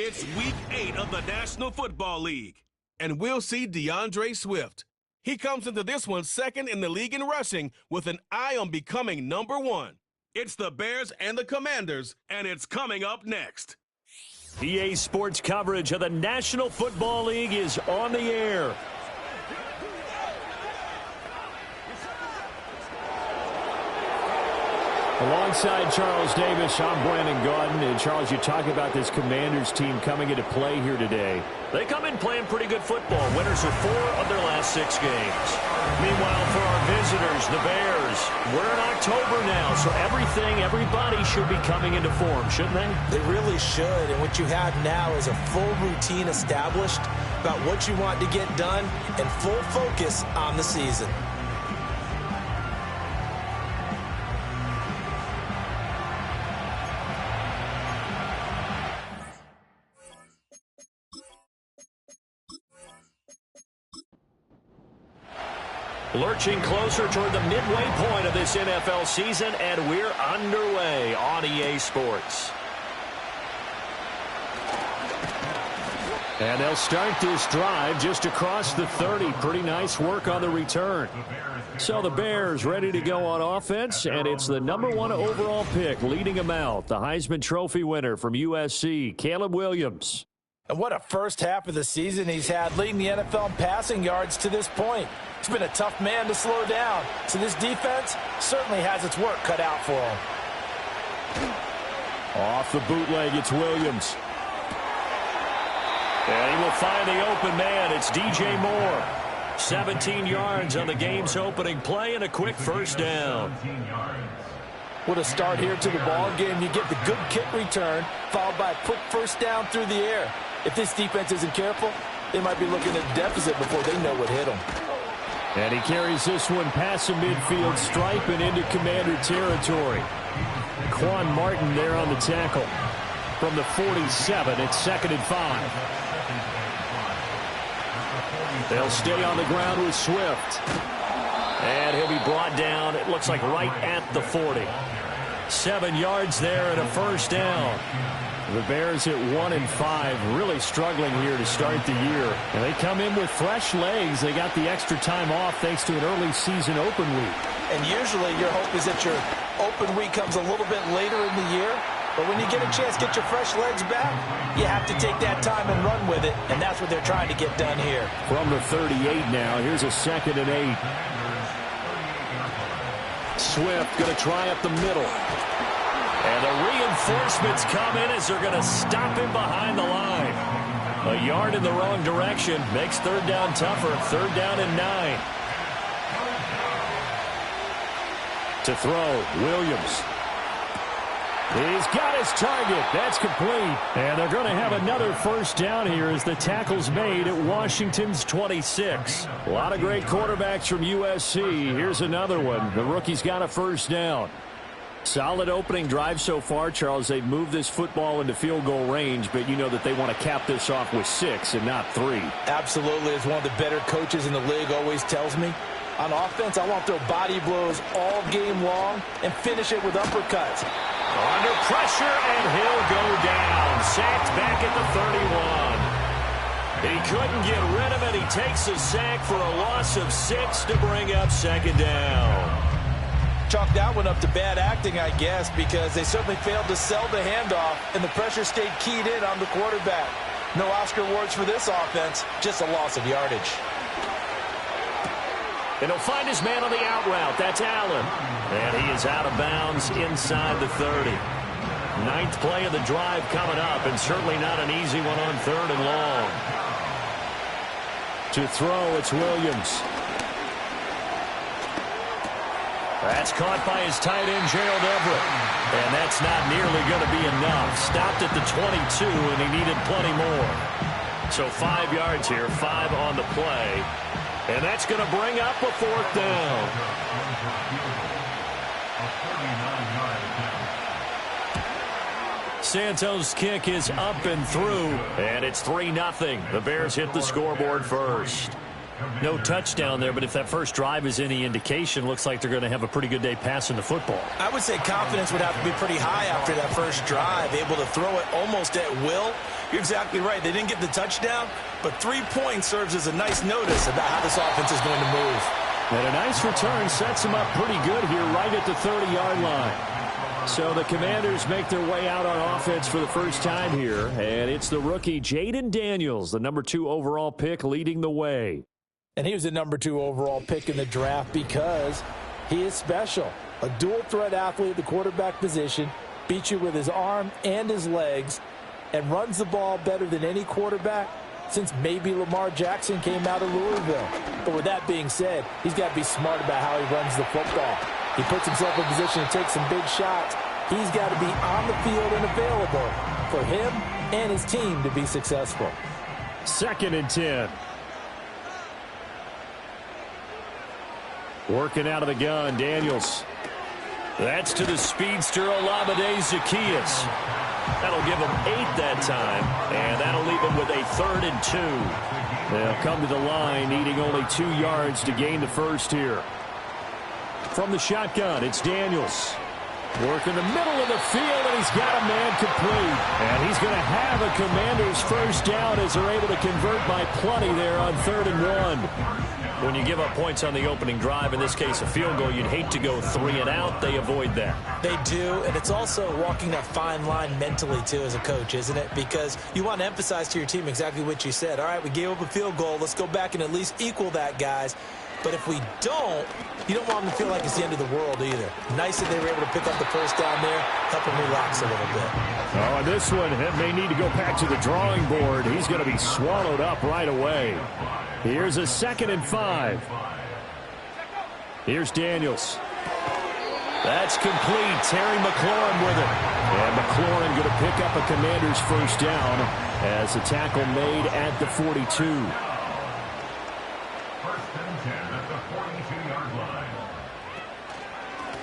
It's Week 8 of the National Football League, and we'll see DeAndre Swift. He comes into this one second in the league in rushing with an eye on becoming #1. It's the Bears and the Commanders, and it's coming up next. EA Sports coverage of the National Football League is on the air. Alongside Charles Davis, I'm Brandon Gaudin. And Charles, you talk about this Commanders team coming into play here today. They come in playing pretty good football. Winners of 4 of their last 6 games. Meanwhile, for our visitors, the Bears, we're in October now, so everybody should be coming into form, shouldn't they? They really should, and what you have now is a full routine established about what you want to get done and full focus on the season. Lurching closer toward the midway point of this NFL season, and we're underway on EA Sports. And they'll start this drive just across the 30. Pretty nice work on the return. So the Bears ready to go on offense, and it's the #1 overall pick leading them out, the Heisman Trophy winner from USC, Caleb Williams. And what a first half of the season he's had, leading the NFL in passing yards to this point. He's been a tough man to slow down, so this defense certainly has its work cut out for him. Off the bootleg, it's Williams. And he will find the open man. It's DJ Moore. 17 yards on the game's opening play and a quick first down. What a start here to the ball game. You get the good kick return, followed by a quick first down through the air. If this defense isn't careful, they might be looking at a deficit before they know what hit them. And he carries this one past the midfield stripe and into Commander territory. Quan Martin there on the tackle. From the 47, it's 2nd and 5. They'll stay on the ground with Swift. And he'll be brought down, it looks like right at the 40. 7 yards there and a first down. The Bears at 1 and 5, really struggling here to start the year. And they come in with fresh legs. They got the extra time off thanks to an early season open week. And usually your hope is that your open week comes a little bit later in the year. But when you get a chance to get your fresh legs back, you have to take that time and run with it. And that's what they're trying to get done here. From the 38 now, here's a 2nd and 8. Swift going to try up the middle. And the reinforcements come in as they're going to stop him behind the line. A yard in the wrong direction makes 3rd down tougher. 3rd down and 9. To throw, Williams. He's got his target. That's complete. And they're going to have another first down here as the tackle's made at Washington's 26. A lot of great quarterbacks from USC. Here's another one. The rookie's got a first down. Solid opening drive so far, Charles. They've moved this football into field goal range, but you know that they want to cap this off with 6 and not 3. Absolutely. As one of the better coaches in the league always tells me, on offense, I want to throw body blows all game long and finish it with uppercuts. Under pressure, and he'll go down. Sacked back at the 31. He couldn't get rid of it. He takes a sack for a loss of 6 to bring up 2nd down. Chalk that one up to bad acting, I guess, because they certainly failed to sell the handoff, and the pressure stayed keyed in on the quarterback. No Oscar awards for this offense, just a loss of yardage. And he'll find his man on the out route. That's Allen. And he is out of bounds inside the 30. 9th play of the drive coming up, and certainly not an easy one on 3rd and long. To throw, it's Williams. That's caught by his tight end, Gerald Everett. And that's not nearly going to be enough. Stopped at the 22, and he needed plenty more. So 5 yards here, 5 on the play. And that's going to bring up a 4th down. Santos' kick is up and through, and it's 3-0. The Bears hit the scoreboard first. No touchdown there, but if that first drive is any indication, looks like they're going to have a pretty good day passing the football. I would say confidence would have to be pretty high after that first drive, able to throw it almost at will. You're exactly right. They didn't get the touchdown, but 3 points serves as a nice notice about how this offense is going to move. And a nice return sets them up pretty good here right at the 30-yard line. So the Commanders make their way out on offense for the first time here, and it's the rookie Jaden Daniels, the number 2 overall pick, leading the way. And he was the number 2 overall pick in the draft because he is special. A dual-threat athlete at the quarterback position, beats you with his arm and his legs, and runs the ball better than any quarterback since maybe Lamar Jackson came out of Louisville. But with that being said, he's got to be smart about how he runs the football. He puts himself in position to take some big shots. He's got to be on the field and available for him and his team to be successful. 2nd and 10. Working out of the gun, Daniels. That's to the speedster, Olamide Zaccheaus. That'll give him 8 that time, and that'll leave him with a 3rd and 2. They'll come to the line, needing only 2 yards to gain the first here. From the shotgun, it's Daniels. Work in the middle of the field, and he's got a man complete. And he's going to have a Commanders first down as they're able to convert by plenty there on 3rd and 1. When you give up points on the opening drive, in this case a field goal, you'd hate to go 3 and out. They avoid that. They do, and it's also walking that fine line mentally, too, as a coach, isn't it? Because you want to emphasize to your team exactly what you said. All right, we gave up a field goal. Let's go back and at least equal that, guys. But if we don't, you don't want them to feel like it's the end of the world either. Nice that they were able to pick up the first down there, help them relax a little bit. Oh, and this one may need to go back to the drawing board. He's going to be swallowed up right away. Here's a 2nd and 5. Here's Daniels. That's complete. Terry McLaurin with it. And McLaurin going to pick up a Commander's first down as the tackle made at the 42.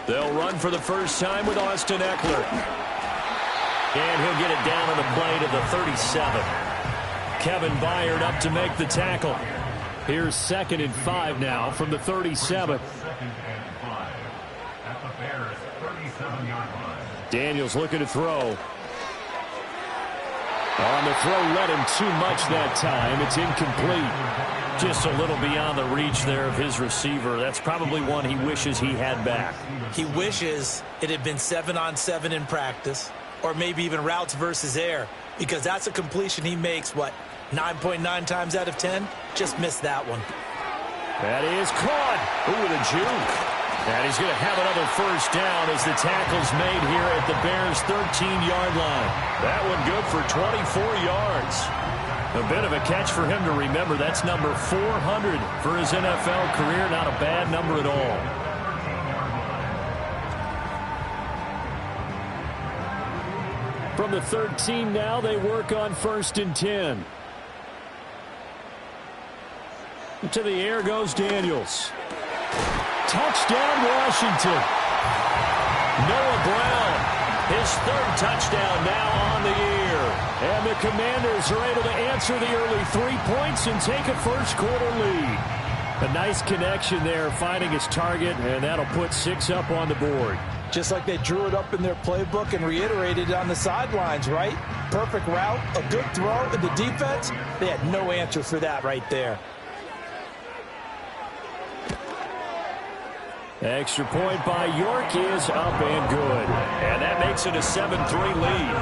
They'll run for the first time with Austin Eckler. And he'll get it down on the play to the 37. Kevin Byard up to make the tackle. Here's 2nd and 5 now from the 37. Daniels looking to throw. On the throw, led him too much that time. It's incomplete. Just a little beyond the reach there of his receiver. That's probably one he wishes he had back. He wishes it had been 7-on-7 in practice, or maybe even routes versus air, because that's a completion he makes, 9.9 times out of 10? Just missed that one. That is caught. Ooh, with a juke. And he's going to have another first down as the tackle's made here at the Bears' 13-yard line. That one good for 24 yards. A bit of a catch for him to remember. That's number 400 for his NFL career. Not a bad number at all. From the 13 now, they work on 1st and 10. To the air goes Daniels. Touchdown, Washington. Noah Brown, his 3rd touchdown now on the year. And the Commanders are able to answer the early 3 points and take a first-quarter lead. A nice connection there, finding his target, and that'll put 6 up on the board. Just like they drew it up in their playbook and reiterated it on the sidelines, right? Perfect route, a good throw, and the defense, they had no answer for that right there. Extra point by York is up and good. And that makes it a 7-3 lead.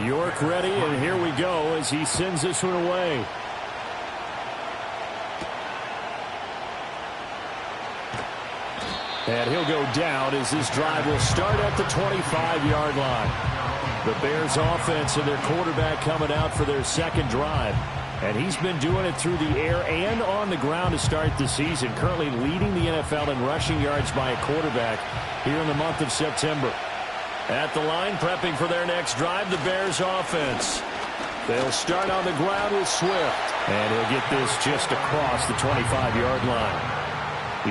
York ready, and here we go as he sends this one away. And he'll go down as this drive will start at the 25-yard line. The Bears offense and their quarterback coming out for their 2nd drive. And he's been doing it through the air and on the ground to start the season, currently leading the NFL in rushing yards by a quarterback here in the month of September. At the line, prepping for their next drive, the Bears offense. They'll start on the ground with Swift, and he'll get this just across the 25-yard line.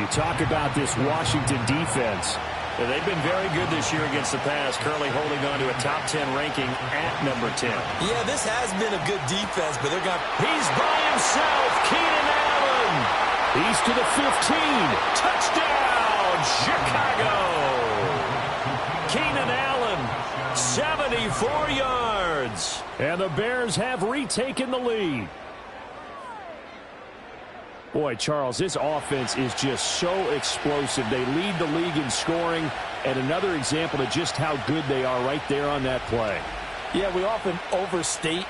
You talk about this Washington defense. They've been very good this year against the pass, currently holding on to a top 10 ranking at number 10. Yeah, this has been a good defense, but they're going to... He's by himself, Keenan Allen. He's to the 15. Touchdown, Chicago. Keenan Allen, 74 yards. And the Bears have retaken the lead. Boy, Charles, this offense is just so explosive. They lead the league in scoring, and another example of just how good they are right there on that play. Yeah, we often overstate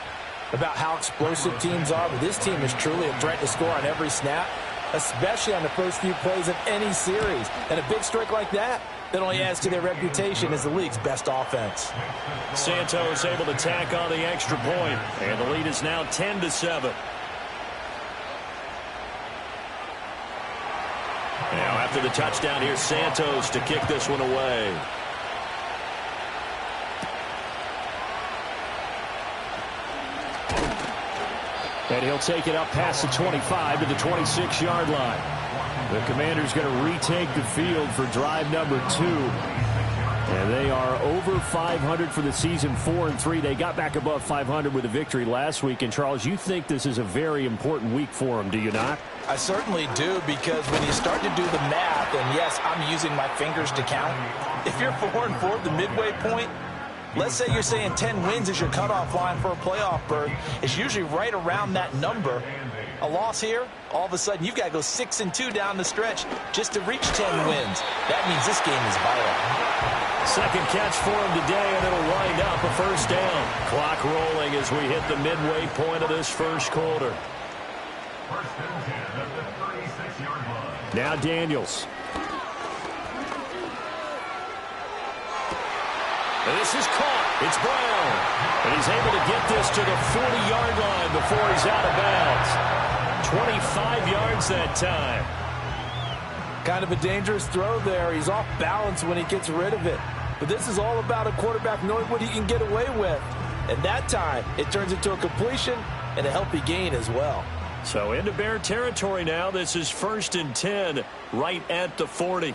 about how explosive teams are, but this team is truly a threat to score on every snap, especially on the first few plays of any series. And a big strike like that only adds to their reputation as the league's best offense. Santos able to tack on the extra point, and the lead is now 10-7. Now, after the touchdown, here's Santos to kick this one away. And he'll take it up past the 25 to the 26-yard line. The Commanders going to retake the field for drive number 2. And they are over 500 for the season, 4-3. They got back above 500 with a victory last week. And, Charles, you think this is a very important week for them, do you not? I certainly do, because when you start to do the math, and yes, I'm using my fingers to count, if you're 4-4 at the midway point, let's say you're saying 10 wins is your cutoff line for a playoff berth, it's usually right around that number. A loss here, all of a sudden you've got to go 6-2 down the stretch just to reach 10 wins. That means this game is vital. Second catch for him today, and it'll wind up a first down. Clock rolling as we hit the midway point of this first quarter. Now Daniels. And this is caught. It's Brown. And he's able to get this to the 40-yard line before he's out of bounds. 25 yards that time. Kind of a dangerous throw there. He's off balance when he gets rid of it. But this is all about a quarterback knowing what he can get away with. And that time, it turns into a completion and a healthy gain as well. So into Bear territory now. This is 1st and 10 right at the 40.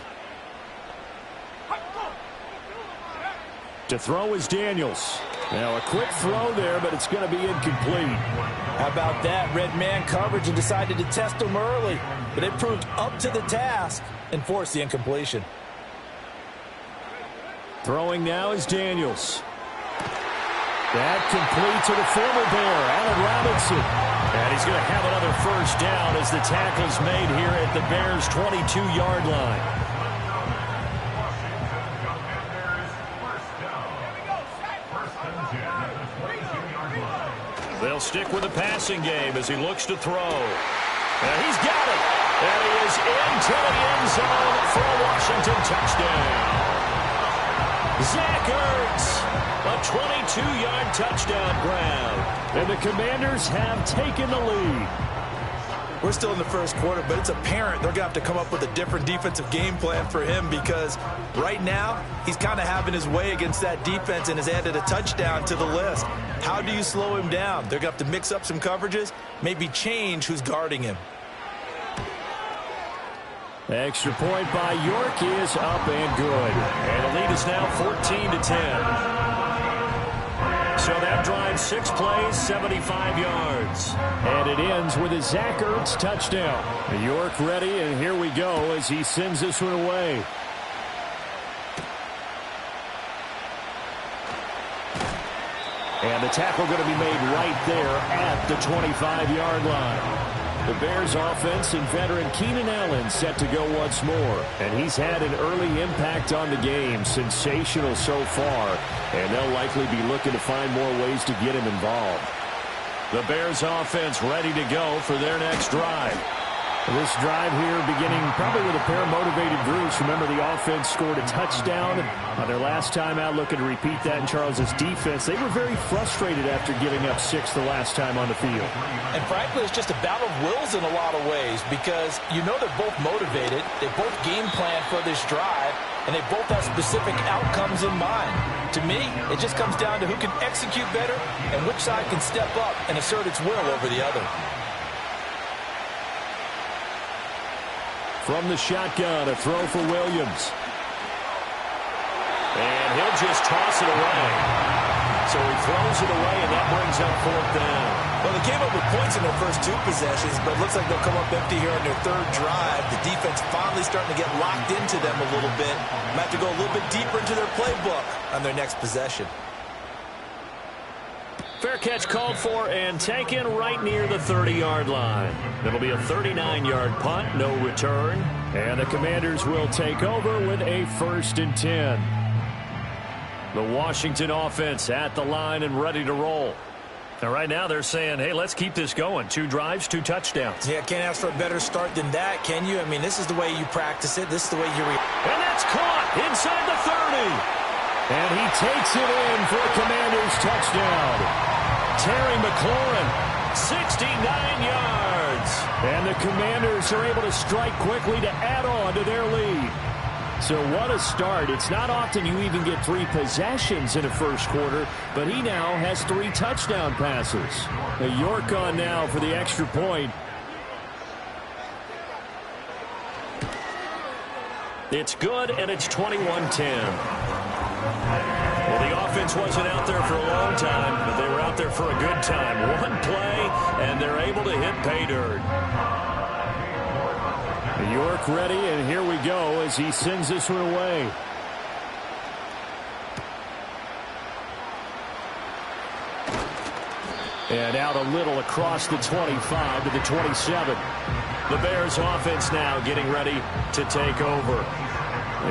To throw is Daniels. Now a quick throw there, but it's going to be incomplete. How about that? Red man coverage and decided to test him early. But they proved up to the task and forced the incompletion. Throwing now is Daniels. That complete to the former Bear, Allen Robinson. And he's going to have another first down as the tackle's made here at the Bears' 22-yard line. They'll stick with the passing game as he looks to throw. And he's got it. And he is into the end zone for a Washington touchdown. Zach Ertz, a 22-yard touchdown grab. And the Commanders have taken the lead. We're still in the first quarter, but it's apparent they're going to have to come up with a different defensive game plan for him, because right now he's kind of having his way against that defense and has added a touchdown to the list. How do you slow him down? They're going to have to mix up some coverages, maybe change who's guarding him. Extra point by York is up and good. And the lead is now 14-10. So that drives 6 plays, 75 yards. And it ends with a Zach Ertz touchdown. York ready, and here we go as he sends this one away. And the tackle going to be made right there at the 25-yard line. The Bears offense and veteran Keenan Allen set to go once more. And he's had an early impact on the game. Sensational so far. And they'll likely be looking to find more ways to get him involved. The Bears offense ready to go for their next drive. This drive here beginning probably with a pair of motivated groups. Remember, the offense scored a touchdown on their last time out, looking to repeat that in Charles's defense. They were very frustrated after giving up 6 the last time on the field. And frankly, it's just a battle of wills in a lot of ways, because you know they're both motivated. They both game plan for this drive, and they both have specific outcomes in mind. To me, it just comes down to who can execute better and which side can step up and assert its will over the other. From the shotgun, a throw for Williams. he'll just toss it away. So he throws it away, and that brings up 4th down. Well, they came up with points in their first 2 possessions, but it looks like they'll come up empty here on their 3rd drive. The defense finally starting to get locked into them a little bit. Might have to go a little bit deeper into their playbook on their next possession. Fair catch called for and taken right near the 30-yard line. It'll be a 39-yard punt, no return. And the Commanders will take over with a 1st and 10. The Washington offense at the line and ready to roll. And right now they're saying, hey, let's keep this going. 2 drives, 2 touchdowns. Yeah, can't ask for a better start than that, can you? I mean, this is the way you practice it. This is the way you And that's caught inside the 30. And he takes it in for a Commanders touchdown. Terry McLaurin, 69 yards. And the Commanders are able to strike quickly to add on to their lead. So what a start. It's not often you even get 3 possessions in a first quarter, but he now has 3 touchdown passes. York on now for the extra point. It's good, and it's 21-10. Well, the offense wasn't out there for a long time, but they were out there for a good time. 1 play, and they're able to hit pay dirt. York ready, and here we go as he sends this one away. And out a little across the 25 to the 27. The Bears offense now getting ready to take over.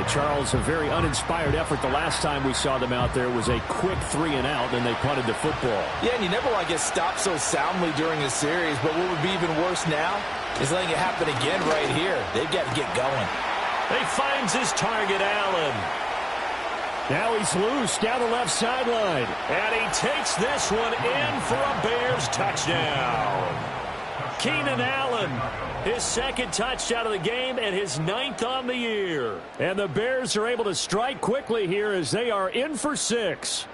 Charles, a very uninspired effort the last time we saw them out there was a quick 3-and-out, and they punted the football. Yeah, and you never want to get stopped so soundly during a series, but what would be even worse now is letting it happen again right here. They've got to get going. He finds his target, Allen. Now he's loose down the left sideline, and he takes this one in for a Bears touchdown. Keenan Allen, his 2nd touchdown of the game and his 9th on the year. And the Bears are able to strike quickly here as they are in for 6.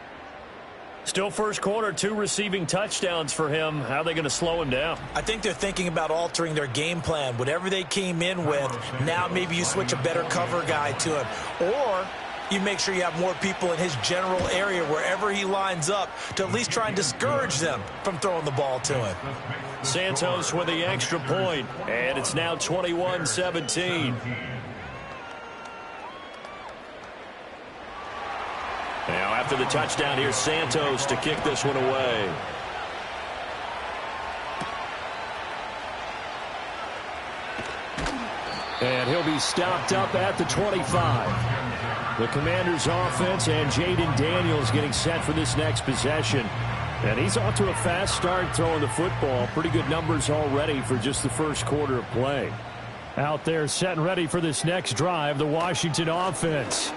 Still first quarter, 2 receiving touchdowns for him. How are they going to slow him down? I think they're thinking about altering their game plan. Whatever they came in with, now maybe you switch a better cover guy to him. Or you make sure you have more people in his general area wherever he lines up to at least try and discourage them from throwing the ball to him. Santos with the extra point, and it's now 21-17. Now after the touchdown, here's Santos to kick this one away. And he'll be stopped up at the 25. The Commanders offense and Jaden Daniels getting set for this next possession. And he's off to a fast start throwing the football. Pretty good numbers already for just the first quarter of play. Out there set and ready for this next drive, the Washington offense.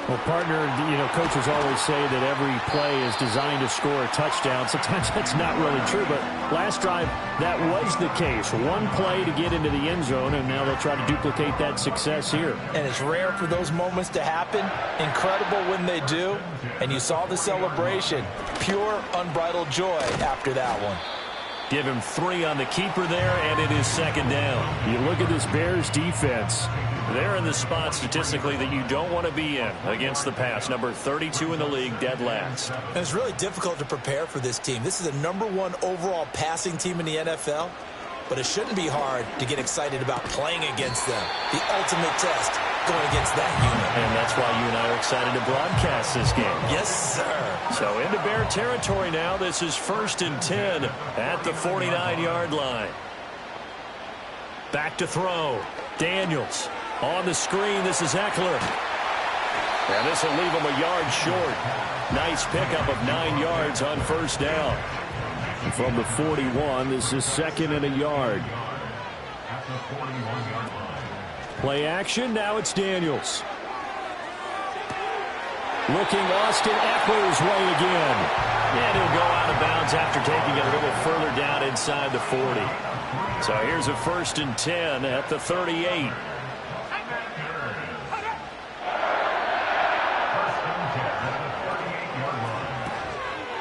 Well, partner, coaches always say that every play is designed to score a touchdown. Sometimes that's not really true, but last drive, that was the case. 1 play to get into the end zone, and now they'll try to duplicate that success here. And it's rare for those moments to happen. Incredible when they do. And you saw the celebration. Pure, unbridled joy after that one. Give him 3 on the keeper there, and it is 2nd down. You look at this Bears defense. They're in the spot statistically that you don't want to be in against the pass. Number 32 in the league, dead last. And it's really difficult to prepare for this team. This is the #1 overall passing team in the NFL. But it shouldn't be hard to get excited about playing against them. The ultimate test going against that unit. And that's why you and I are excited to broadcast this game. Yes, sir. So into Bear territory now. This is 1st and 10 at the 49-yard line. Back to throw. Daniels on the screen. This is Eckler. And this will leave him a yard short. Nice pickup of 9 yards on 1st down. From the 41, this is 2nd and a yard. Play action, now it's Daniels. Looking Austin Eckler's way again. And he'll go out of bounds after taking it a little further down inside the 40. So here's a 1st and 10 at the 38.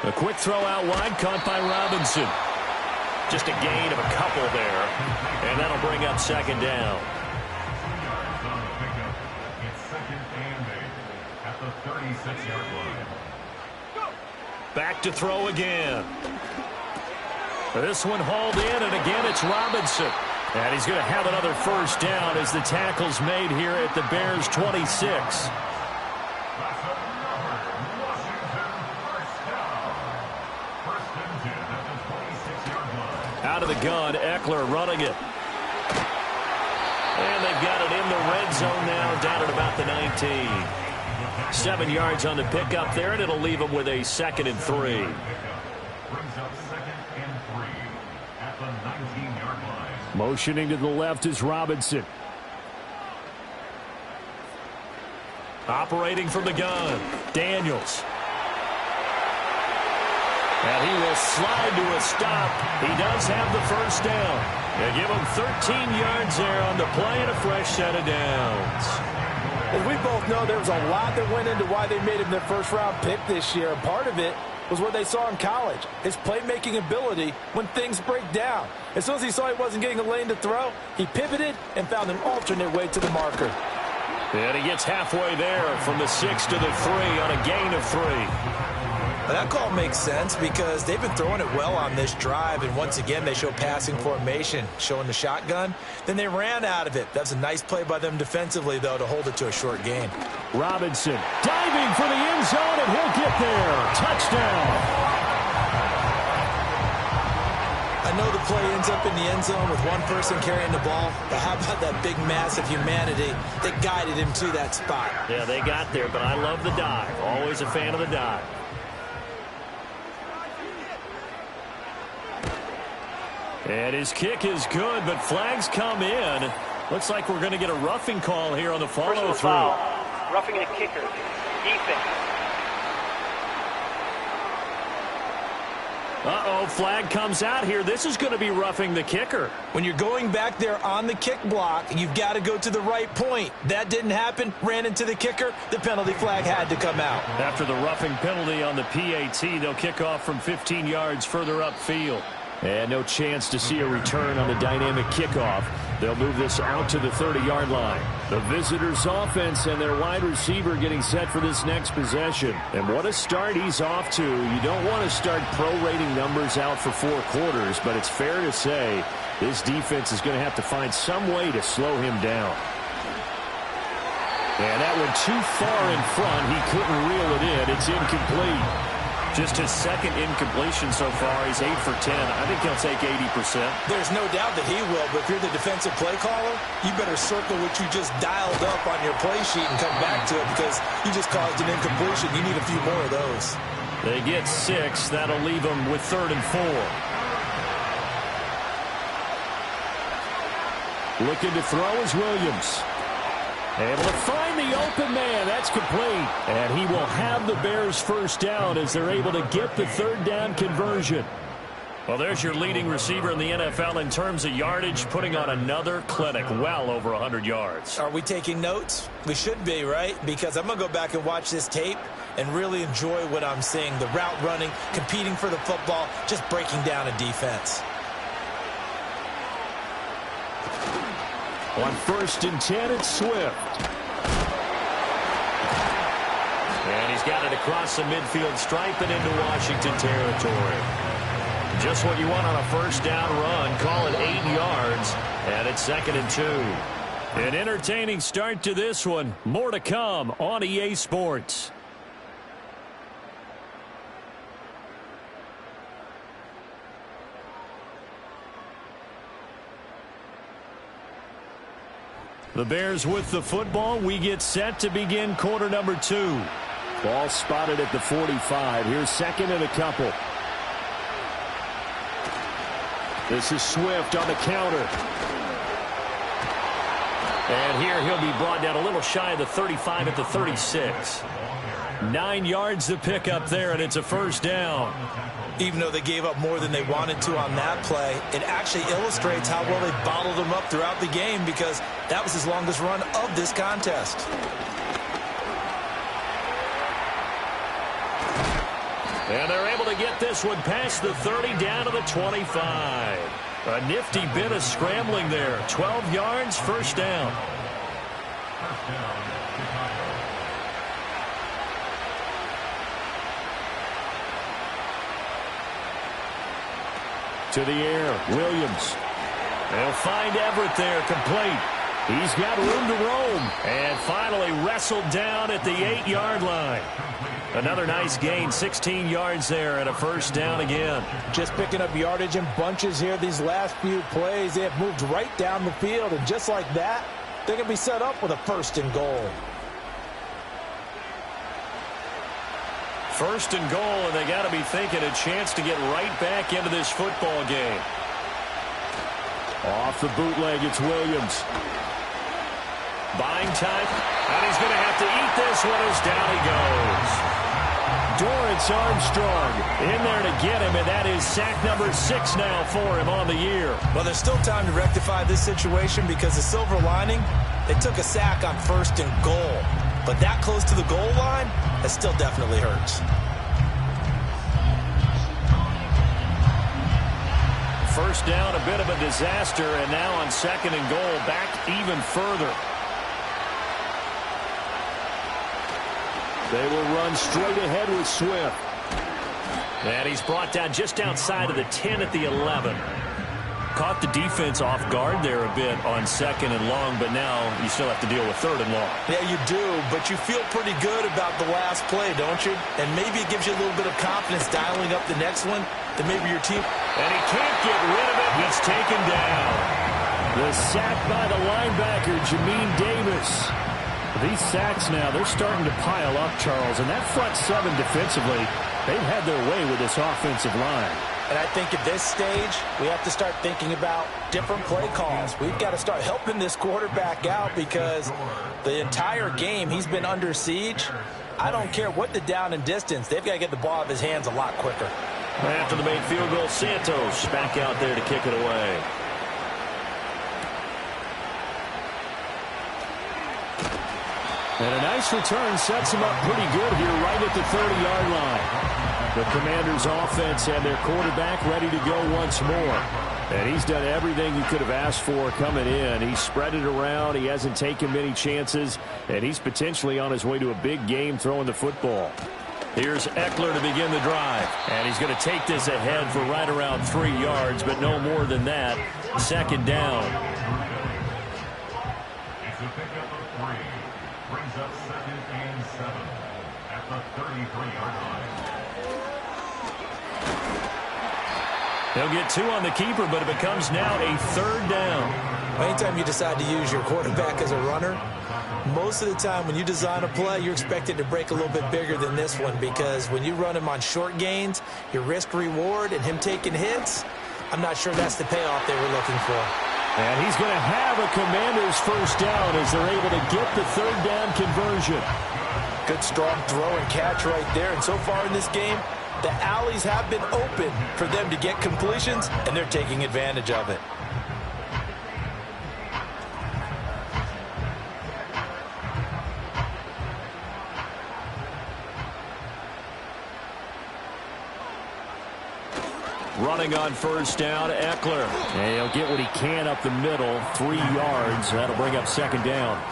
A quick throw out wide, caught by Robinson. Just a gain of a couple there, and that'll bring up 2nd down. the 36-yard line. Back to throw again. This one hauled in, and again it's Robinson. And he's going to have another first down as the tackle's made here at the Bears' 26. Out of the gun, Eckler running it. And they've got it in the red zone now, down at about the 19. 7 yards on the pickup there, and it'll leave them with a 2nd and 3. Brings up 2nd and 3 at the 19-yard line. Motioning to the left is Robinson. Operating from the gun, Daniels. And he will slide to a stop. He does have the first down. They give him 13 yards there on the play and a fresh set of downs. As we both know, there was a lot that went into why they made him their first-round pick this year. And part of it was what they saw in college, his playmaking ability when things break down. As soon as he saw he wasn't getting a lane to throw, he pivoted and found an alternate way to the marker. And he gets halfway there from the 6 to the 3 on a gain of 3. That call makes sense because they've been throwing it well on this drive, and once again they show passing formation, showing the shotgun. Then they ran out of it. That's a nice play by them defensively, though, to hold it to a short gain. Robinson diving for the end zone, and he'll get there. Touchdown. I know the play ends up in the end zone with one person carrying the ball, but how about that big mass of humanity that guided him to that spot? Yeah, they got there, but I love the dive. Always a fan of the dive. And his kick is good, but flags come in. Looks like we're going to get a roughing call here on the follow-through. Foul. Roughing a kicker. Defense. Uh-oh, flag comes out here. This is going to be roughing the kicker. When you're going back there on the kick block, you've got to go to the right point. That didn't happen. Ran into the kicker. The penalty flag had to come out. After the roughing penalty on the PAT, they'll kick off from 15 yards further upfield. And no chance to see a return on the dynamic kickoff. They'll move this out to the 30-yard line. The visitors' offense and their wide receiver getting set for this next possession. And what a start he's off to. You don't want to start prorating numbers out for 4 quarters, but it's fair to say this defense is going to have to find some way to slow him down. And that went too far in front. He couldn't reel it in. It's incomplete. Just his 2nd incompletion so far. He's 8 for 10. I think he'll take 80%. There's no doubt that he will, but if you're the defensive play caller, you better circle what you just dialed up on your play sheet and come back to it because you just caused an incompletion. You need a few more of those. They get 6. That'll leave them with 3rd and 4. Looking to throw is Williams. Able to find the open man. That's complete. And he will have the Bears first down as they're able to get the 3rd down conversion. Well, there's your leading receiver in the NFL in terms of yardage, putting on another clinic, well over 100 yards. Are we taking notes? We should be, right? Because I'm going to go back and watch this tape and really enjoy what I'm seeing. The route running, competing for the football, just breaking down a defense. On 1st and 10, it's Swift. And he's got it across the midfield stripe and into Washington territory. Just what you want on a first down run. Call it 8 yards, and it's 2nd and 2. An entertaining start to this one. More to come on EA Sports. The Bears with the football. We get set to begin quarter number 2. Ball spotted at the 45. Here's 2nd and a couple. This is Swift on the counter. And here he'll be brought down a little shy of the 35 at the 36. 9 yards to pick up there, and it's a first down. Even though they gave up more than they wanted to on that play, it actually illustrates how well they bottled him up throughout the game because that was his longest run of this contest. And they're able to get this one past the 30 down to the 25. A nifty bit of scrambling there. 12 yards, first down. To the air, Williams. They'll find Everett there, complete. He's got room to roam. And finally wrestled down at the 8-yard line. Another nice gain, 16 yards there, and a first down again. Just picking up yardage in bunches here these last few plays. They have moved right down the field, and just like that, they're going to be set up with a first and goal. First and goal, and they got to be thinking a chance to get right back into this football game. Off the bootleg, it's Williams. Buying time, and he's going to have to eat this one as down he goes. Dorrance Armstrong in there to get him, and that is sack number 6 now for him on the year. Well, there's still time to rectify this situation because the silver lining, they took a sack on first and goal. But that close to the goal line, that still definitely hurts. First down, a bit of a disaster, and now on second and goal, back even further. They will run straight ahead with Swift. And he's brought down just outside of the 10 at the 11. Caught the defense off guard there a bit on second and long, but now you still have to deal with third and long. Yeah, you do, but you feel pretty good about the last play, don't you? And maybe it gives you a little bit of confidence dialing up the next one that maybe your team... And he can't get rid of it. He's taken down. The sack by the linebacker, Jamin Davis. These sacks now, they're starting to pile up, Charles, and that front seven defensively, they've had their way with this offensive line. And I think at this stage, we have to start thinking about different play calls. We've got to start helping this quarterback out because the entire game he's been under siege. I don't care what the down and distance. They've got to get the ball out of his hands a lot quicker. After the made field goal, Santos back out there to kick it away. And a nice return sets him up pretty good here right at the 30-yard line. The Commanders' offense and their quarterback ready to go once more. And he's done everything he could have asked for coming in. He's spread it around. He hasn't taken many chances. And he's potentially on his way to a big game throwing the football. Here's Eckler to begin the drive. And he's going to take this ahead for right around 3 yards, but no more than that. Second down. It's a pickup of 3. Brings up 2nd and 7 at the 33-yard line. They'll get 2 on the keeper, but it becomes now a 3rd down. Anytime you decide to use your quarterback as a runner, most of the time when you design a play, you're expected to break a little bit bigger than this one because when you run him on short gains, your risk-reward and him taking hits, I'm not sure that's the payoff they were looking for. And he's going to have a Commanders first down as they're able to get the 3rd down conversion. Good strong throw and catch right there. And so far in this game, the alleys have been open for them to get completions, and they're taking advantage of it. Running on first down, Eckler. And he'll get what he can up the middle, 3 yards. That'll bring up second down.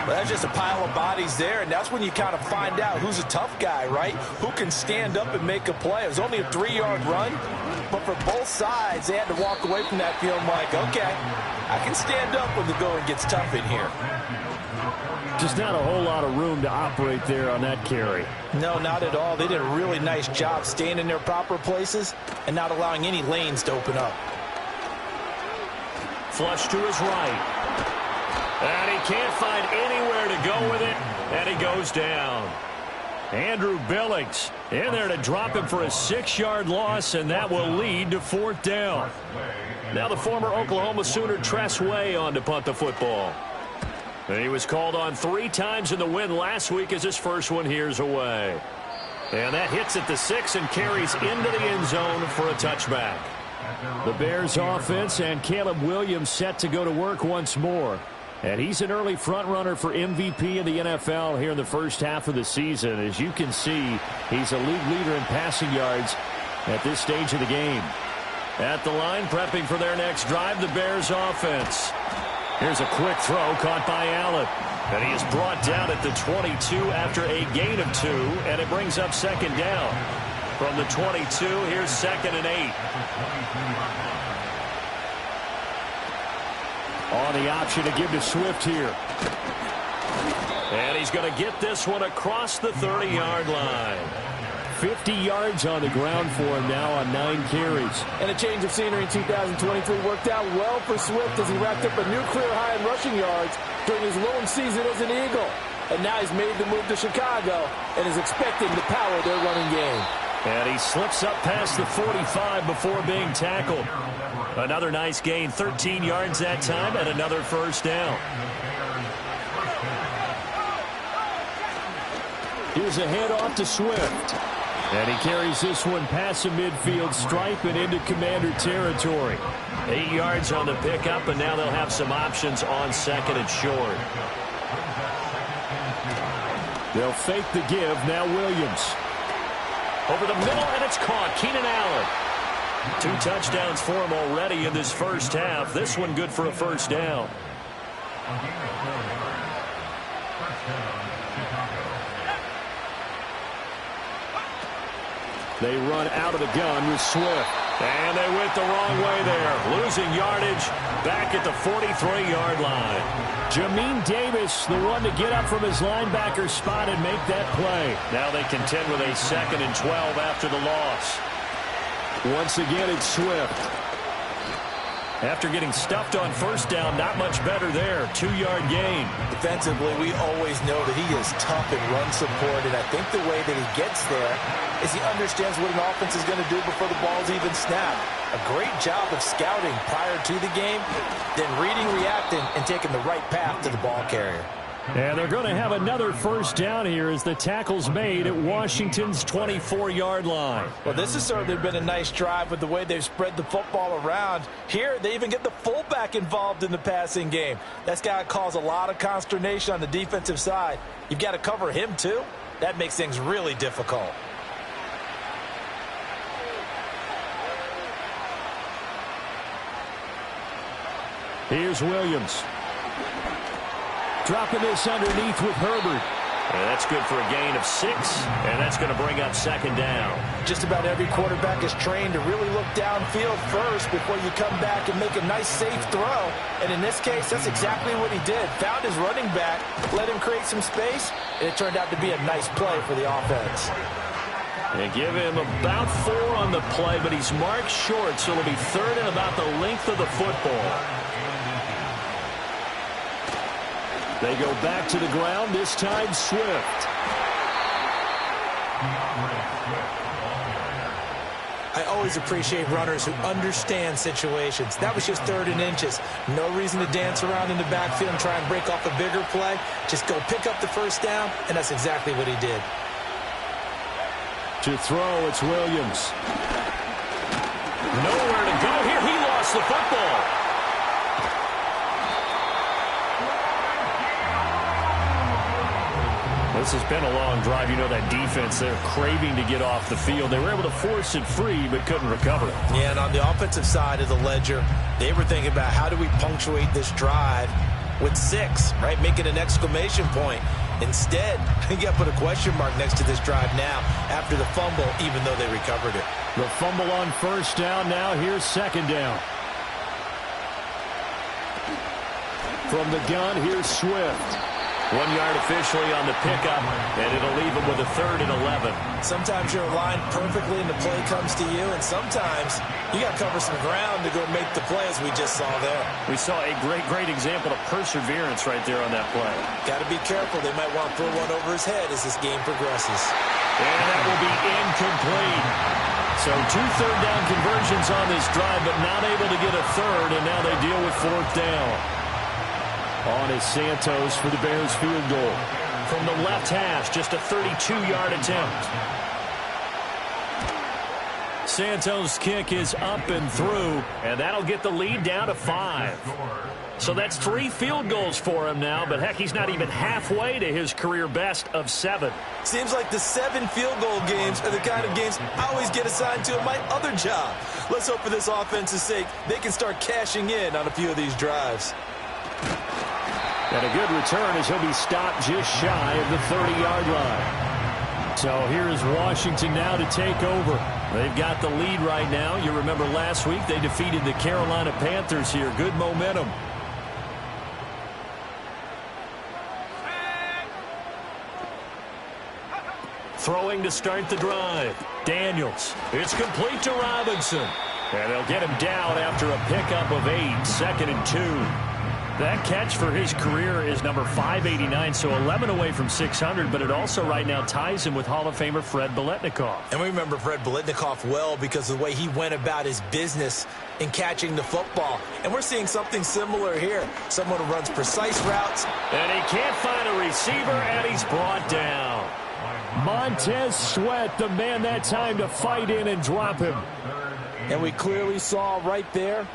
Well, that's just a pile of bodies there, and that's when you kind of find out who's a tough guy, right? Who can stand up and make a play. It was only a 3-yard run, but for both sides, they had to walk away from that field like, okay, I can stand up when the going gets tough in here. Just not a whole lot of room to operate there on that carry. No, not at all. They did a really nice job staying in their proper places and not allowing any lanes to open up. Flush to his right. And he can't find anywhere to go with it, and he goes down. Andrew Billings in there to drop him for a 6-yard loss, and that will lead to 4th down. Now the former Oklahoma Sooner Tress Way on to punt the football. And he was called on 3 times in the win last week as his first one here's away. And that hits at the 6 and carries into the end zone for a touchback. The Bears offense and Caleb Williams set to go to work once more. And he's an early front runner for MVP in the NFL here in the first half of the season. As you can see, he's a league leader in passing yards at this stage of the game. At the line, prepping for their next drive, the Bears offense. Here's a quick throw caught by Allen. And he is brought down at the 22 after a gain of 2, and it brings up second down. From the 22, here's 2nd and 8. On the option to give to Swift here. And he's going to get this one across the 30-yard line. 50 yards on the ground for him now on 9 carries. And a change of scenery in 2023 worked out well for Swift as he racked up a new career high in rushing yards during his lone season as an Eagle. And now he's made the move to Chicago and is expecting to power their running game. And he slips up past the 45 before being tackled. Another nice gain, 13 yards that time, and another first down. Here's a handoff to Swift. And he carries this one past the midfield stripe and into Commander territory. 8 yards on the pickup, and now they'll have some options on 2nd and short. They'll fake the give. Now Williams. Over the middle, and it's caught. Keenan Allen. 2 touchdowns for him already in this first half. This one good for a first down. They run out of the gun with Swift. And they went the wrong way there. Losing yardage back at the 43-yard line. Jamin Davis, the one to get up from his linebacker spot and make that play. Now they contend with a 2nd and 12 after the loss. Once again, it's Swift. After getting stuffed on first down, not much better there. 2-yard gain. Defensively, we always know that he is tough in run support, and I think the way that he gets there is he understands what an offense is going to do before the ball's even snapped. A great job of scouting prior to the game, then reading, reacting, and taking the right path to the ball carrier. And they're going to have another first down here as the tackle's made at Washington's 24-yard line. Well, this has certainly been a nice drive with the way they've spread the football around. Here, they even get the fullback involved in the passing game. That's got to cause a lot of consternation on the defensive side. You've got to cover him, too. That makes things really difficult. Here's Williams. Dropping this underneath with Herbert. And that's good for a gain of 6, and that's going to bring up 2nd down. Just about every quarterback is trained to really look downfield first before you come back and make a nice, safe throw. And in this case, that's exactly what he did. Found his running back, let him create some space, and it turned out to be a nice play for the offense. They give him about 4 on the play, but he's marked short, so it'll be 3rd and about the length of the football. They go back to the ground, this time Swift. I always appreciate runners who understand situations. That was just 3rd and inches. No reason to dance around in the backfield and try and break off a bigger play. Just go pick up the first down, and that's exactly what he did. To throw, it's Williams. Nowhere to go here. He lost the football. This has been a long drive. You know that defense, they're craving to get off the field. They were able to force it free, but couldn't recover. Yeah, and on the offensive side of the ledger, they were thinking about how do we punctuate this drive with 6, right? Make it an exclamation point. Instead, you got to put a question mark next to this drive now after the fumble, even though they recovered it. The fumble on first down. Now here's 2nd down. From the gun, here's Swift. 1 yard officially on the pickup, and it'll leave him with a 3rd and 11. Sometimes you're aligned perfectly and the play comes to you, and sometimes you got to cover some ground to go make the play, as we just saw there. We saw a great example of perseverance right there on that play. Got to be careful. They might want to throw one over his head as this game progresses. And that will be incomplete. So 2 third-down conversions on this drive, but not able to get a 3rd, and now they deal with 4th down. On is Santos for the Bears field goal. From the left hash, just a 32-yard attempt. Santos' kick is up and through, and that'll get the lead down to 5. So that's 3 field goals for him now, but heck, he's not even halfway to his career best of 7. Seems like the 7 field goal games are the kind of games I always get assigned to in my other job. Let's hope for this offense's sake they can start cashing in on a few of these drives. And a good return as he'll be stopped just shy of the 30-yard line. So here is Washington now to take over. They've got the lead right now. You remember last week they defeated the Carolina Panthers here. Good momentum. Throwing to start the drive. Daniels. It's complete to Robinson. And they'll get him down after a pickup of 8, 2nd and 2. That catch for his career is number 589, so 11 away from 600, but it also right now ties him with Hall of Famer Fred Biletnikoff. And we remember Fred Biletnikoff well because of the way he went about his business in catching the football. And we're seeing something similar here. Someone who runs precise routes. And he can't find a receiver, and he's brought down. Montez Sweat, the man that time to fight in and drop him. And we clearly saw right there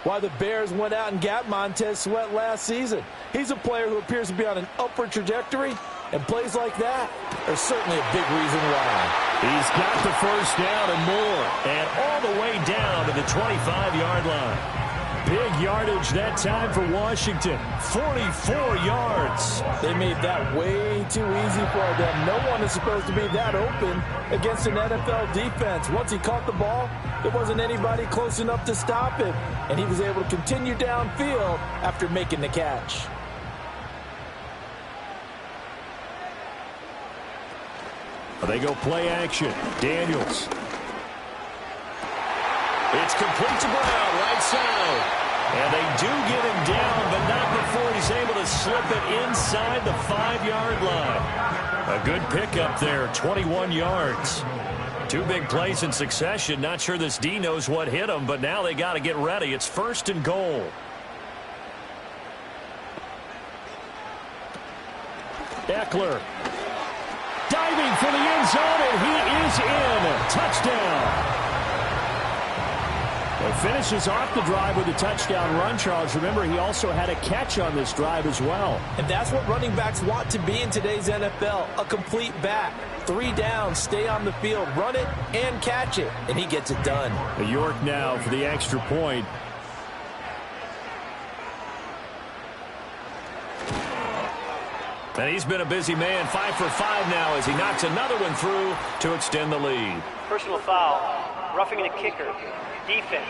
why the Bears went out and got Montez Sweat last season. He's a player who appears to be on an upward trajectory, and plays like that are certainly a big reason why. He's got the first down and more, and all the way down to the 25-yard line. Big yardage that time for Washington, 44 yards. They made that way too easy for them. No one is supposed to be that open against an NFL defense. Once he caught the ball, there wasn't anybody close enough to stop him, and he was able to continue downfield after making the catch. They go play action. Daniels. It's complete to Brown, right side. And they do get him down, but not before he's able to slip it inside the 5-yard line. A good pickup there, 21 yards. 2 big plays in succession. Not sure this D knows what hit him, but now they got to get ready. It's 1st and goal. Eckler. Diving for the end zone, and he is in. Touchdown. It finishes off the drive with a touchdown run, Charles. Remember, he also had a catch on this drive as well. And that's what running backs want to be in today's NFL, a complete back. 3 downs, stay on the field, run it, and catch it. And he gets it done. York now for the extra point. And he's been a busy man, 5 for 5 now as he knocks another one through to extend the lead. Personal foul, roughing the kicker, defense.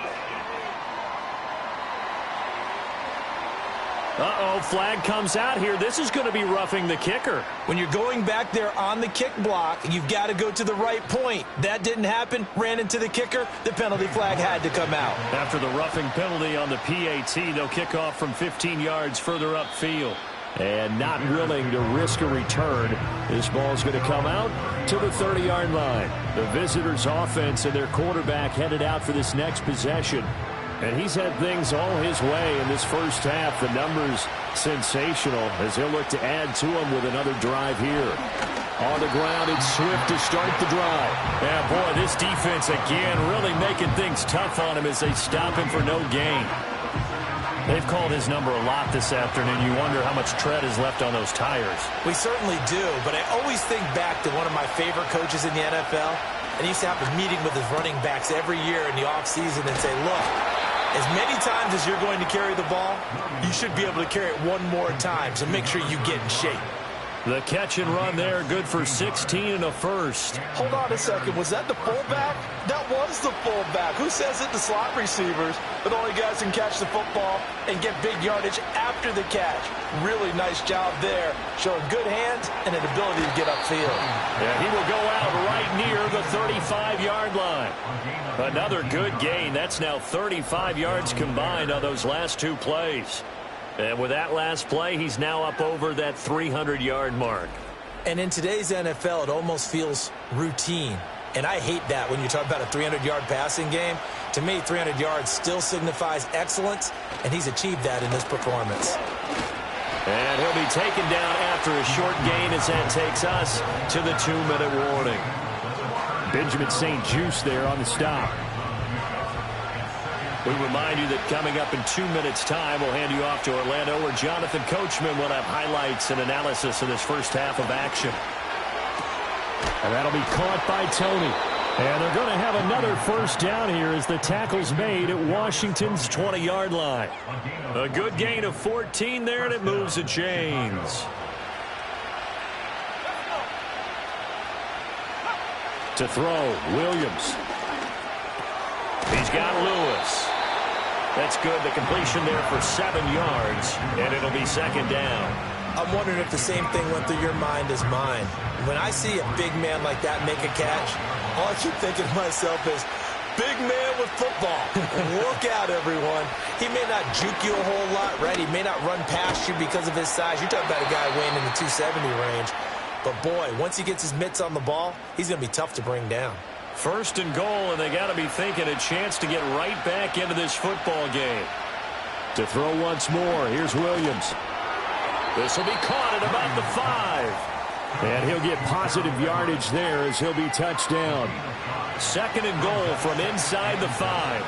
Uh-oh, flag comes out here. This is going to be roughing the kicker. When you're going back there on the kick block, you've got to go to the right point. That didn't happen, ran into the kicker. The penalty flag had to come out. After the roughing penalty on the PAT, they'll kick off from 15 yards further upfield. And not willing to risk a return, this ball's going to come out to the 30-yard line. The visitors' offense and their quarterback headed out for this next possession. And he's had things all his way in this first half. The numbers sensational as he'll look to add to them with another drive here. On the ground, it's Swift to start the drive. Yeah, boy, this defense again really making things tough on him as they stop him for no gain. They've called his number a lot this afternoon. You wonder how much tread is left on those tires. We certainly do, but I always think back to one of my favorite coaches in the NFL. And he used to have a meeting with his running backs every year in the offseason and say, look, as many times as you're going to carry the ball, you should be able to carry it one more time, so make sure you get in shape. The catch and run there, good for 16 and a first. Hold on a second. Was that the fullback? That was the fullback. Who says it? The slot receivers, but only guys can catch the football and get big yardage after the catch. Really nice job there, showing good hands and an ability to get upfield. Yeah, he will go out right near the 35-yard line. Another good gain. That's now 35 yards combined on those last 2 plays. And with that last play, he's now up over that 300-yard mark. And in today's NFL, it almost feels routine. And I hate that when you talk about a 300-yard passing game. To me, 300 yards still signifies excellence, and he's achieved that in this performance. And he'll be taken down after a short gain as that takes us to the 2-minute warning. Benjamin St. Juste there on the stop. We remind you that coming up in 2 minutes' time, we'll hand you off to Orlando, where Jonathan Coachman will have highlights and analysis of this first half of action. And that'll be caught by Tony. And they're going to have another first down here as the tackle's made at Washington's 20-yard line. A good gain of 14 there, and it moves the chains. To throw, Williams. He's got Lewis. That's good. The completion there for 7 yards, and it'll be second down. I'm wondering if the same thing went through your mind as mine. When I see a big man like that make a catch, all I keep thinking to myself is, big man with football. Look out, everyone. He may not juke you a whole lot, right? He may not run past you because of his size. You're talking about a guy weighing in the 270 range. But, boy, once he gets his mitts on the ball, he's going to be tough to bring down. First and goal, and they got to be thinking a chance to get right back into this football game. To throw once more, here's Williams. This will be caught at about the 5. And he'll get positive yardage there as he'll be touched down. Second and goal from inside the 5.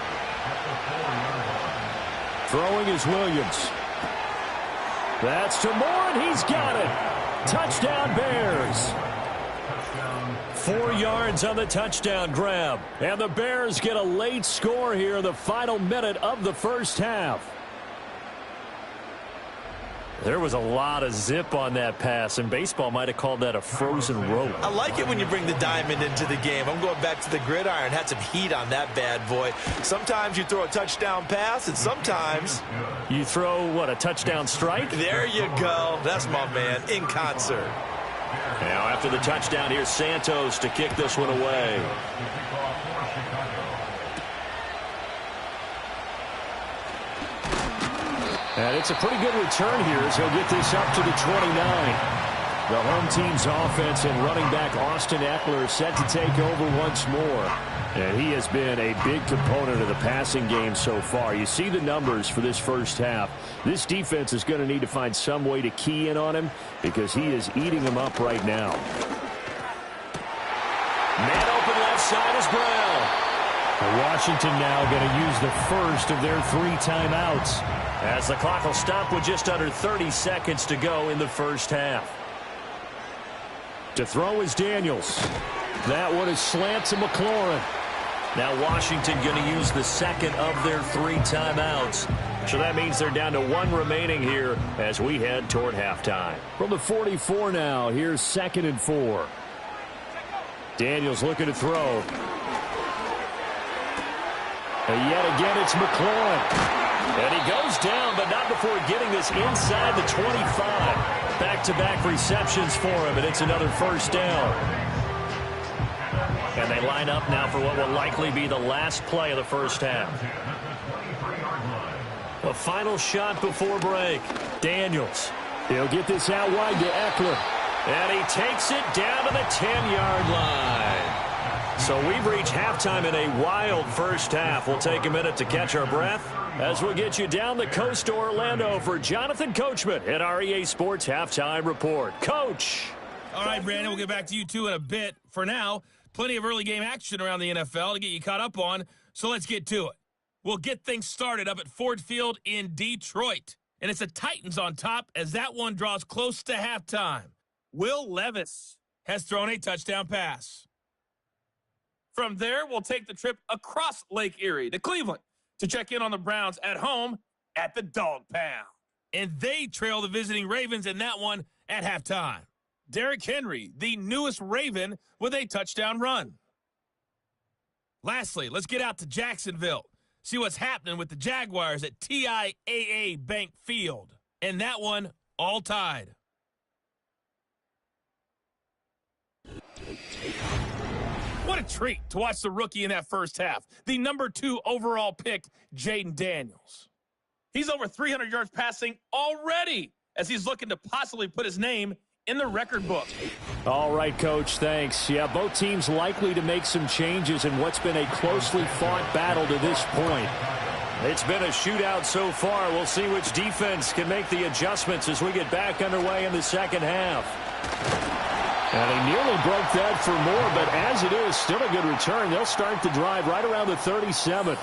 Throwing is Williams. That's to Moore, and he's got it. Touchdown Bears. 4 yards on the touchdown grab. And the Bears get a late score here in the final minute of the first half. There was a lot of zip on that pass, and baseball might have called that a frozen rope. I like it when you bring the diamond into the game. I'm going back to the gridiron. Had some heat on that bad boy. Sometimes you throw a touchdown pass, and sometimes you throw, what, a touchdown strike? There you go. That's my man, in concert. Now, after the touchdown, here's Santos to kick this one away. And it's a pretty good return here as he'll get this up to the 29. The home team's offense and running back Austin Eckler set to take over once more. And he has been a big component of the passing game so far. You see the numbers for this first half. This defense is going to need to find some way to key in on him because he is eating them up right now. Man open left side is Brown. Washington now going to use the first of their 3 timeouts, as the clock will stop with just under 30 seconds to go in the first half. To throw is Daniels. That one is slant to McLaurin. Now Washington going to use the second of their 3 timeouts. So that means they're down to 1 remaining here as we head toward halftime. From the 44 now, here's 2nd and 4. Daniels looking to throw. And yet again, it's McLaurin. And he goes down, but not before getting this inside the 25. Back-to-back receptions for him, and it's another first down. And they line up now for what will likely be the last play of the first half. A final shot before break. Daniels. He'll get this out wide to Eckler. And he takes it down to the 10-yard line. So we've reached halftime in a wild first half. We'll take a minute to catch our breath as we'll get you down the coast to Orlando for Jonathan Coachman at our EA Sports Halftime Report. Coach. All right, Brandon, we'll get back to you two in a bit. For now, plenty of early game action around the NFL to get you caught up on, so let's get to it. We'll get things started up at Ford Field in Detroit. And it's the Titans on top as that one draws close to halftime. Will Levis has thrown a touchdown pass. From there, we'll take the trip across Lake Erie to Cleveland to check in on the Browns at home at the Dog Pound. And they trail the visiting Ravens in that one at halftime. Derrick Henry, the newest Raven, with a touchdown run. Lastly, let's get out to Jacksonville. See what's happening with the Jaguars at TIAA Bank Field. And that one all tied. What a treat to watch the rookie in that first half. The number 2 overall pick, Jaden Daniels. He's over 300 yards passing already as he's looking to possibly put his name in the record book. All right, Coach, thanks. Yeah, both teams likely to make some changes in what's been a closely fought battle to this point. It's been a shootout so far. We'll see which defense can make the adjustments as we get back underway in the second half. And he nearly broke that for more, but as it is, still a good return. They'll start the drive right around the 37.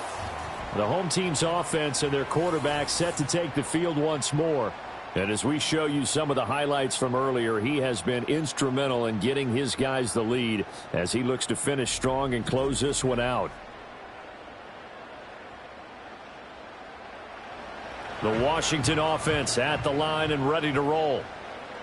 The home team's offense and their quarterback set to take the field once more. And as we show you some of the highlights from earlier, he has been instrumental in getting his guys the lead as he looks to finish strong and close this one out. The Washington offense at the line and ready to roll.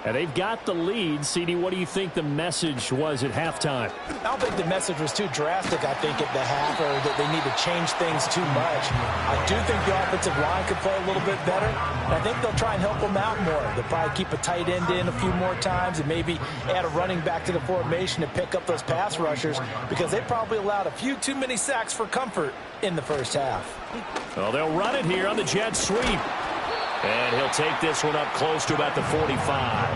And they've got the lead. CD, what do you think the message was at halftime? I don't think the message was too drastic, I think, at the half, or that they need to change things too much. I do think the offensive line could play a little bit better, and I think they'll try and help them out more. They'll probably keep a tight end in a few more times and maybe add a running back to the formation to pick up those pass rushers, because they probably allowed a few too many sacks for comfort in the first half. Well, they'll run it here on the jet sweep. And he'll take this one up close to about the 45.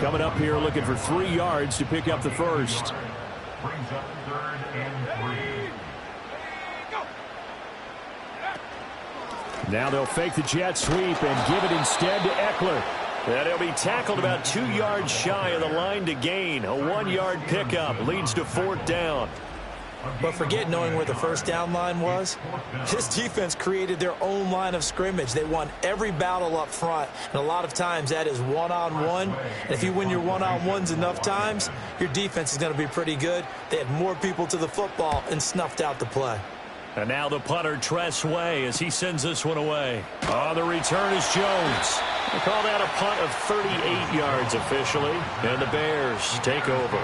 Coming up here looking for 3 yards to pick up the first. Brings up 3rd and 3. Now they'll fake the jet sweep and give it instead to Eckler. And he'll be tackled about 2 yards shy of the line to gain. A 1-yard pickup leads to 4th down. But forget knowing where the first down line was. This defense created their own line of scrimmage. They won every battle up front, and a lot of times that is one-on-one. And if you win your one-on-ones enough times, your defense is going to be pretty good. They had more people to the football and snuffed out the play. And now the punter, Tress Way, as he sends this one away. On the return is Jones. They call that a punt of 38 yards officially, and the Bears take over.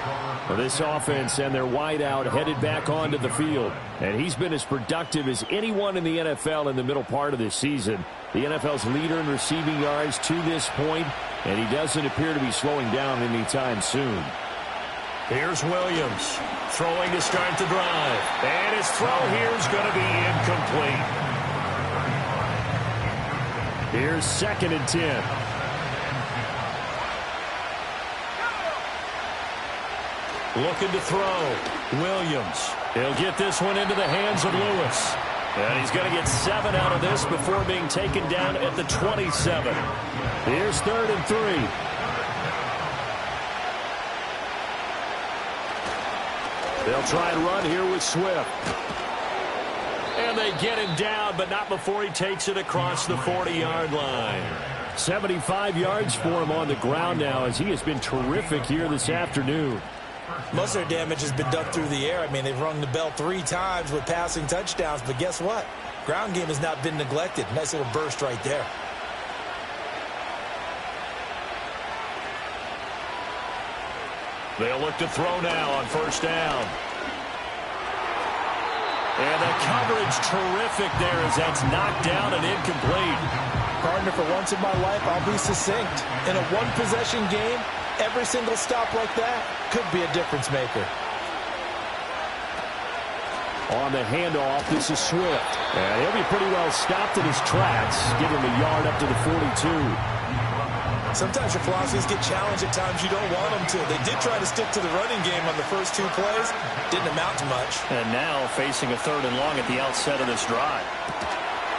Well, this offense and their wideout headed back onto the field, and he's been as productive as anyone in the NFL in the middle part of this season. The NFL's leader in receiving yards to this point, and he doesn't appear to be slowing down anytime soon. Here's Williams throwing to start the drive, and his throw here is going to be incomplete. Here's 2nd and 10. Looking to throw. Williams. He'll get this one into the hands of Lewis. And he's going to get 7 out of this before being taken down at the 27. Here's 3rd and 3. They'll try and run here with Swift. And they get him down, but not before he takes it across the 40-yard line. 75 yards for him on the ground now, as he has been terrific here this afternoon. Most of their damage has been done through the air. I mean, they've rung the bell 3 times with passing touchdowns, but guess what? Ground game has not been neglected. Nice little burst right there. They'll look to throw now on 1st down. And the coverage terrific there as that's knocked down and incomplete. Partner, for once in my life, I'll be succinct. In a one-possession game, every single stop like that could be a difference maker. On the handoff, this is Swift. And he'll be pretty well stopped in his tracks, giving him a yard up to the 42. Sometimes your philosophies get challenged at times you don't want them to. They did try to stick to the running game on the first 2 plays. Didn't amount to much. And now facing a 3rd and long at the outset of this drive.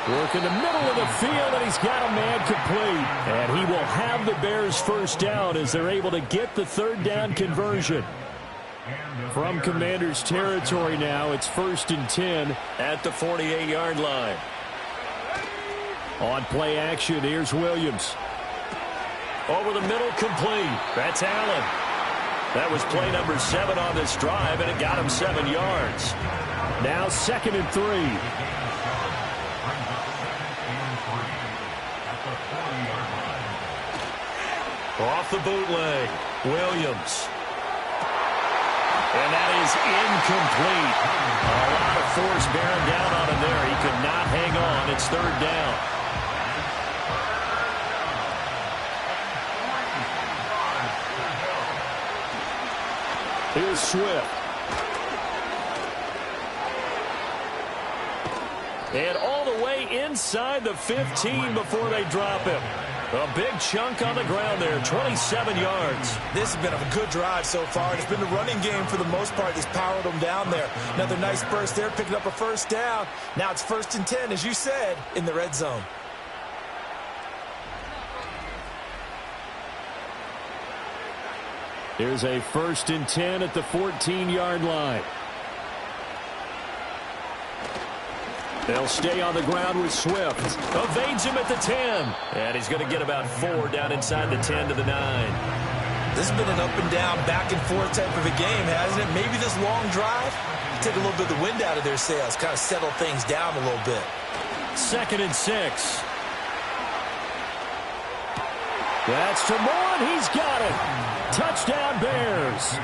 Work in the middle of the field, and he's got a man complete. And he will have the Bears' 1st down as they're able to get the 3rd down conversion. From Commander's territory now, it's 1st and 10 at the 48-yard line. On play action, here's Williams. Over the middle, complete. That's Allen. That was play number 7 on this drive, and it got him 7 yards. Now 2nd and 3. Off the bootleg, Williams. And that is incomplete. A lot of force bearing down on him there. He could not hang on. It's 3rd down. Here's Swift. And all the way inside the 15 before they drop him. A big chunk on the ground there, 27 yards. This has been a good drive so far. It's been the running game for the most part that's powered them down there. Another nice burst there, picking up a 1st down. Now it's 1st and 10, as you said, in the red zone. Here's a 1st and 10 at the 14-yard line. They'll stay on the ground with Swift. Evades him at the 10. And he's going to get about 4 down inside the 10 to the 9. This has been an up and down, back and forth type of a game, hasn't it? Maybe this long drive take a little bit of the wind out of their sails, kind of settle things down a little bit. 2nd and 6. That's to Moore, and he's got it. Touchdown, Bears.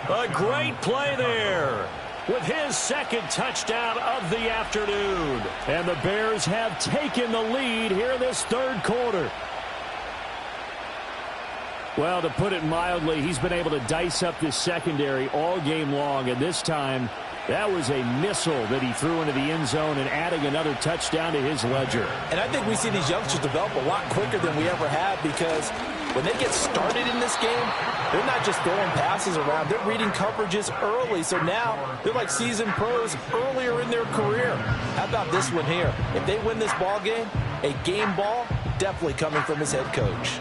A great play there with his second touchdown of the afternoon. And the Bears have taken the lead here in this third quarter. Well, to put it mildly, he's been able to dice up this secondary all game long, and this time that was a missile that he threw into the end zone and adding another touchdown to his ledger. And I think we see these youngsters develop a lot quicker than we ever have, because when they get started in this game, they're not just throwing passes around. They're reading coverages early. So now they're like seasoned pros earlier in their career. How about this one here? If they win this ball game, a game ball definitely coming from his head coach.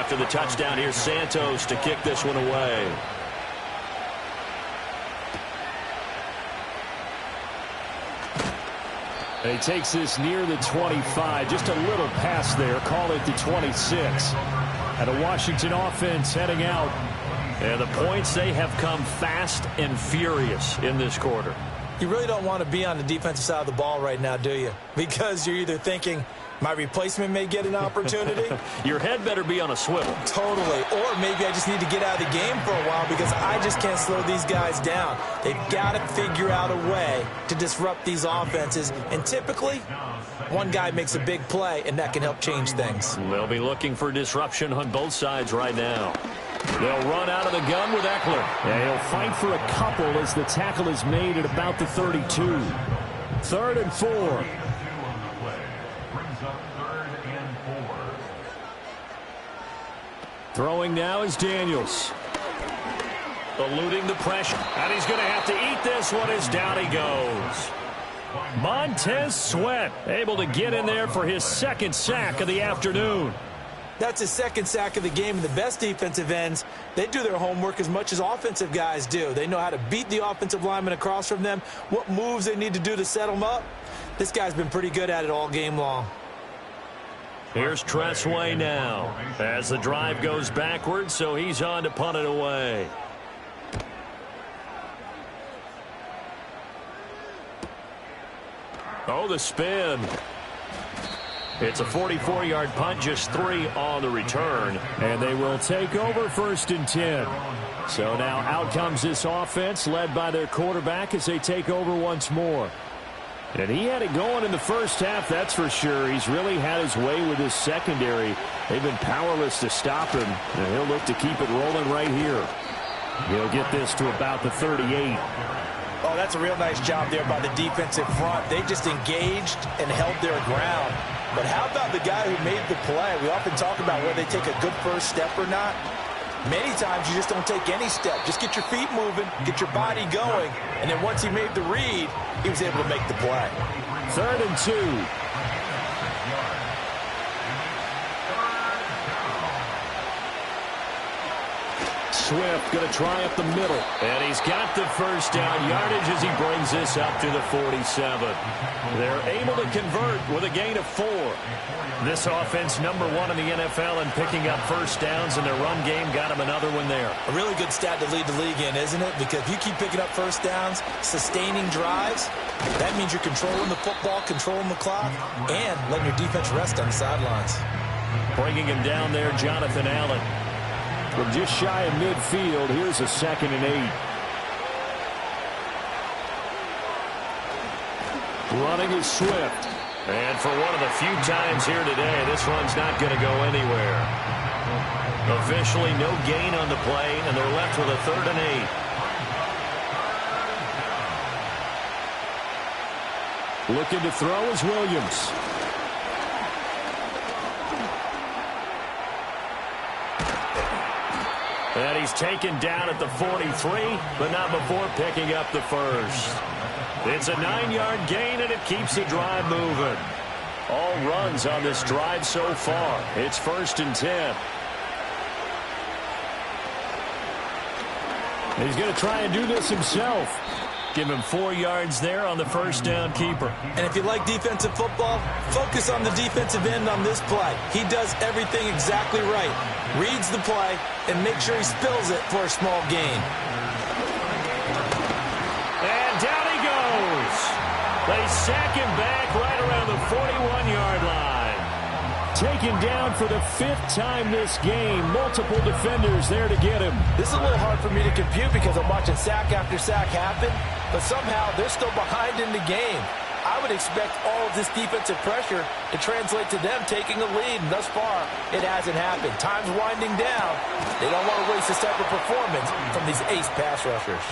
After the touchdown, here's Santos to kick this one away. And he takes this near the 25. Just a little pass there. Call it the 26. And a Washington offense heading out. And the points, they have come fast and furious in this quarter. You really don't want to be on the defensive side of the ball right now, do you? Because you're either thinking, my replacement may get an opportunity. Your head better be on a swivel. Totally. Or maybe I just need to get out of the game for a while because I just can't slow these guys down. They've got to figure out a way to disrupt these offenses. And typically, one guy makes a big play, and that can help change things. They'll be looking for disruption on both sides right now. They'll run out of the gun with Eckler. And he'll fight for a couple as the tackle is made at about the 32. 3rd and 4. Throwing now is Daniels. Eluding the pressure. And he's going to have to eat this one as down he goes. Montez Sweat able to get in there for his second sack of the afternoon. That's his second sack of the game. And the best defensive ends, they do their homework as much as offensive guys do. They know how to beat the offensive lineman across from them, what moves they need to do to set them up. This guy's been pretty good at it all game long. Here's Tressway now as the drive goes backwards, so he's on to punt it away. Oh, the spin. It's a 44-yard punt, just 3 on the return. And they will take over 1st and 10. So now out comes this offense led by their quarterback as they take over once more. And he had it going in the first half, that's for sure. He's really had his way with his secondary. They've been powerless to stop him, and he'll look to keep it rolling right here. He'll get this to about the 38. Oh, that's a real nice job there by the defensive front. They just engaged and held their ground. But how about the guy who made the play? We often talk about whether they take a good first step or not. Many times you just don't take any step. Just get your feet moving, get your body going, and then once he made the read, he was able to make the play. 3rd and 2. Swift going to try up the middle. And he's got the first down yardage as he brings this up to the 47. They're able to convert with a gain of 4. This offense #1 in the NFL in picking up first downs, and their run game got him another one there. A really good stat to lead the league in, isn't it? Because if you keep picking up first downs, sustaining drives, that means you're controlling the football, controlling the clock, and letting your defense rest on the sidelines. Bringing him down there, Jonathan Allen. From just shy of midfield, here's a 2nd and 8. Running is Swift. And for one of the few times here today, this run's not going to go anywhere. Officially no gain on the play, and they're left with a 3rd and 8. Looking to throw is Williams. And he's taken down at the 43, but not before picking up the first. It's a 9-yard gain, and it keeps the drive moving. All runs on this drive so far. It's 1st and 10. He's going to try and do this himself. Give him 4 yards there on the first down keeper. And if you like defensive football, focus on the defensive end on this play. He does everything exactly right. Reads the play and makes sure he spills it for a small gain. And down he goes. They sack him back right around the 41-yard line. Taken down for the 5th time this game. Multiple defenders there to get him. This is a little hard for me to compute because I'm watching sack after sack happen, but somehow they're still behind in the game. I would expect all of this defensive pressure to translate to them taking a lead, and thus far, it hasn't happened. Time's winding down. They don't want to waste this type of performance from these ace pass rushers.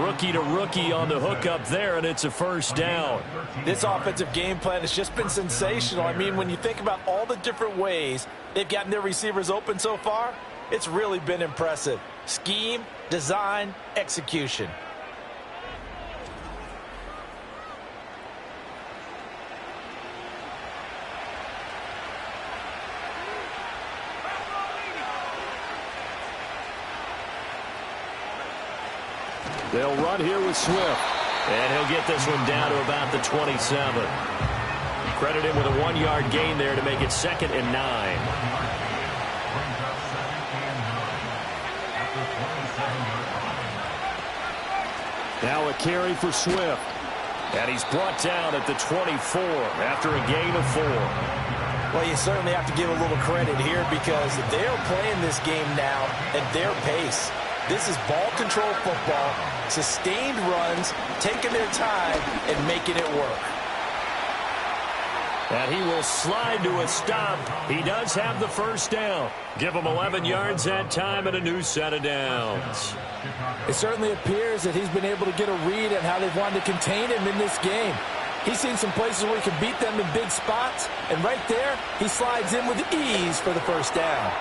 Rookie to rookie on the hookup there, and it's a first down. This offensive game plan has just been sensational. I mean, when you think about all the different ways they've gotten their receivers open so far, it's really been impressive. Scheme, design, execution. They'll run here with Swift. And he'll get this one down to about the 27. Credit him with a 1-yard gain there to make it 2nd and 9. Now a carry for Swift. And he's brought down at the 24 after a gain of 4. Well, you certainly have to give a little credit here because they're playing this game now at their pace. This is ball control football, sustained runs, taking their time, and making it work. And he will slide to a stop. He does have the first down. Give him 11 yards that time and a new set of downs. It certainly appears that he's been able to get a read on how they've wanted to contain him in this game. He's seen some places where he can beat them in big spots, and right there, he slides in with ease for the first down.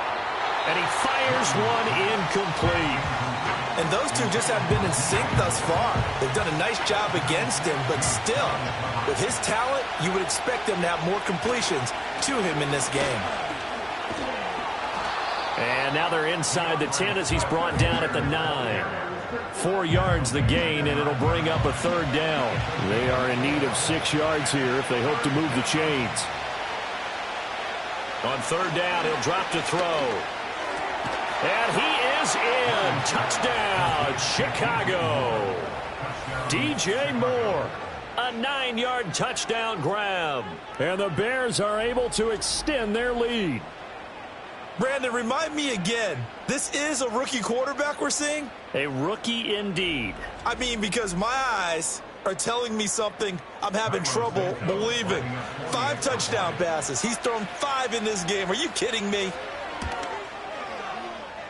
And he fires one incomplete. And those two just haven't been in sync thus far. They've done a nice job against him, but still, with his talent, you would expect them to have more completions to him in this game. And now they're inside the 10 as he's brought down at the 9. 4 yards the gain, and it'll bring up a 3rd down. They are in need of 6 yards here if they hope to move the chains. On 3rd down, he'll drop to throw. And he is in. Touchdown, Chicago. DJ Moore, a 9-yard touchdown grab. And the Bears are able to extend their lead. Brandon, remind me again, this is a rookie quarterback we're seeing? A rookie indeed. I mean, because my eyes are telling me something I'm having trouble believing. 5 touchdown passes. He's thrown 5 in this game. Are you kidding me?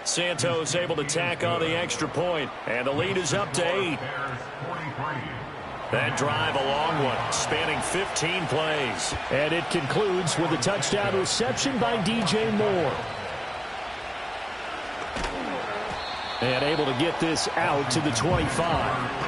Santos able to tack on the extra point, and the lead is up to 8. That drive, a long one, spanning 15 plays. And it concludes with a touchdown reception by DJ Moore. And able to get this out to the 25.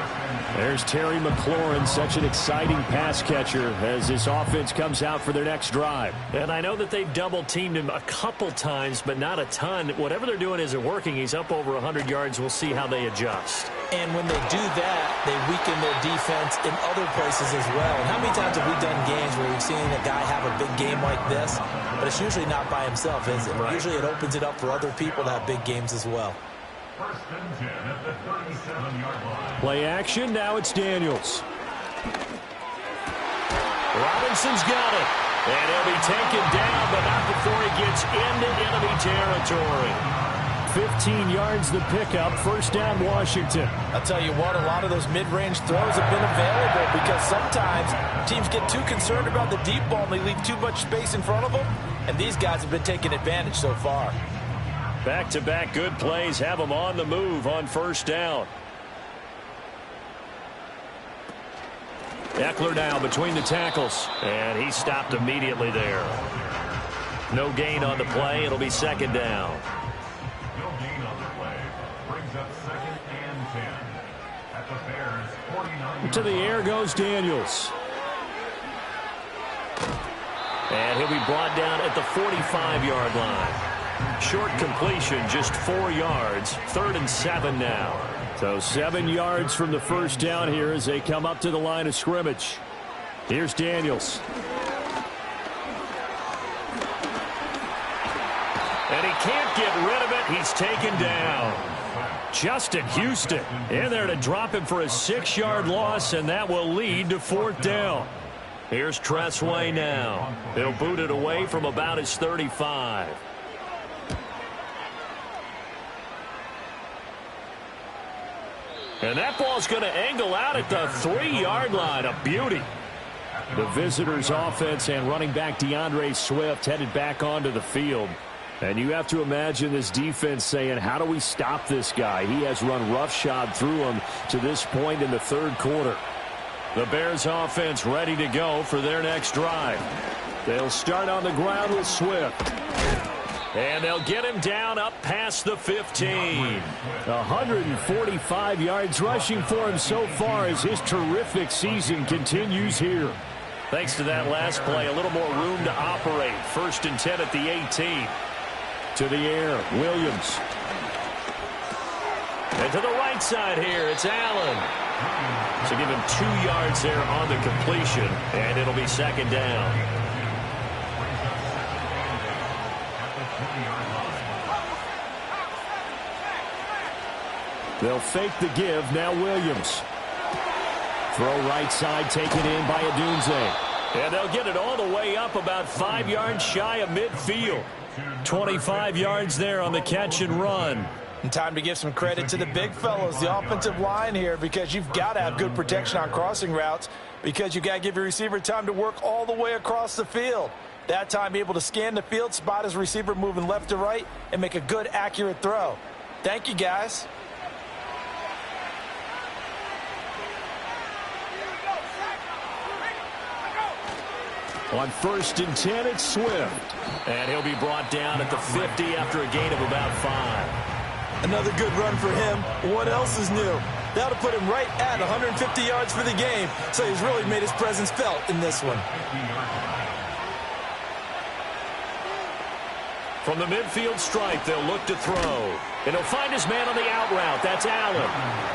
There's Terry McLaurin, such an exciting pass catcher as this offense comes out for their next drive. And I know that they've double-teamed him a couple times, but not a ton. Whatever they're doing isn't working. He's up over 100 yards. We'll see how they adjust. And when they do that, they weaken their defense in other places as well. And how many times have we done games where we've seen a guy have a big game like this? But it's usually not by himself, is it? Right. Usually it opens it up for other people to have big games as well. Play action, now it's Daniels. Robinson's got it. And he'll be taken down, but not before he gets into enemy territory. 15 yards the pickup, first down Washington. I'll tell you what, a lot of those mid-range throws have been available because sometimes teams get too concerned about the deep ball and they leave too much space in front of them, and these guys have been taking advantage so far. Back-to-back good plays have them on the move on first down. Eckler now between the tackles, and he stopped immediately there. No gain on the play. It'll be second down. No gain on the play. Brings up 2nd and 10 at the Bears' 49. To the air goes Daniels. And he'll be brought down at the 45-yard line. Short completion, just 4 yards. 3rd and 7 now. So 7 yards from the first down here as they come up to the line of scrimmage. Here's Daniels. And he can't get rid of it. He's taken down. Justin Houston in there to drop him for a 6-yard loss, and that will lead to 4th down. Here's Tressway now. He'll boot it away from about his 35. And that ball's going to angle out at the 3-yard line. A beauty. The visitors' offense and running back DeAndre Swift headed back onto the field. And you have to imagine this defense saying, how do we stop this guy? He has run roughshod through him to this point in the 3rd quarter. The Bears offense ready to go for their next drive. They'll start on the ground with Swift. And they'll get him down up past the 15. 145 yards rushing for him so far as his terrific season continues here. Thanks to that last play, a little more room to operate. 1st and 10 at the 18. To the air, Williams. And to the right side here, it's Allen. So give him 2 yards there on the completion, and it'll be 2nd down. They'll fake the give, now Williams. Throw right side, taken in by Adunze. And they'll get it all the way up about 5 yards shy of midfield. 25 yards there on the catch and run. And time to give some credit to the big fellows, the offensive line here, because you've got to have good protection on crossing routes, because you've got to give your receiver time to work all the way across the field. That time, be able to scan the field, spot his receiver moving left to right, and make a good, accurate throw. Thank you, guys. On 1st and 10, it's Swift. And he'll be brought down at the 50 after a gain of about 5. Another good run for him. What else is new? That'll put him right at 150 yards for the game, so he's really made his presence felt in this one. From the midfield stripe, they'll look to throw. And he'll find his man on the out route. That's Allen.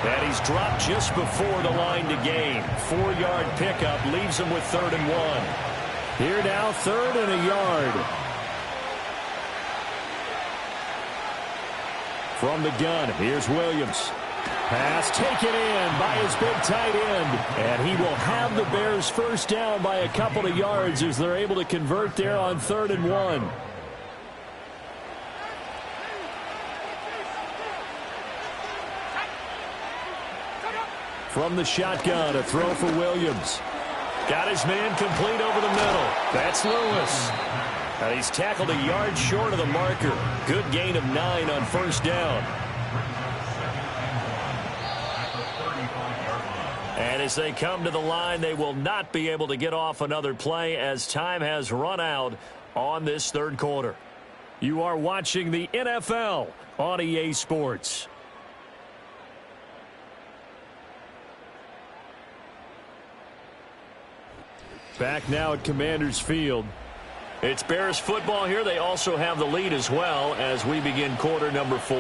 And he's dropped just before the line to gain. 4-yard pickup leaves him with 3rd and 1. Here now, 3rd and a yard. From the gun, here's Williams. Pass taken in by his big tight end. And he will have the Bears 1st down by a couple of yards as they're able to convert there on 3rd and 1. From the shotgun, a throw for Williams. Got his man complete over the middle. That's Lewis. And he's tackled a yard short of the marker. Good gain of 9 on 1st down. And as they come to the line, they will not be able to get off another play as time has run out on this 3rd quarter. You are watching the NFL on EA Sports. Back now at Commanders Field. It's Bears football here. They also have the lead as well as we begin quarter number 4.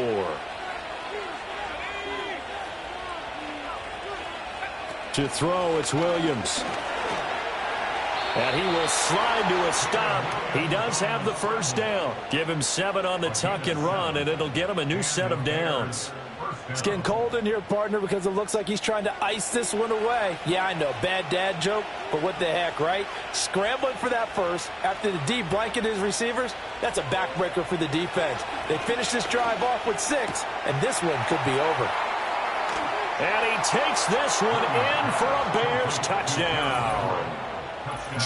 To throw, it's Williams. And he will slide to a stop. He does have the 1st down. Give him 7 on the tuck and run, and it'll get him a new set of downs. It's getting cold in here, partner, because it looks like he's trying to ice this one away. Yeah, I know, bad dad joke, but what the heck, right? Scrambling for that 1st after the D blanketed his receivers, that's a backbreaker for the defense. They finish this drive off with 6, and this one could be over. And he takes this one in for a Bears touchdown.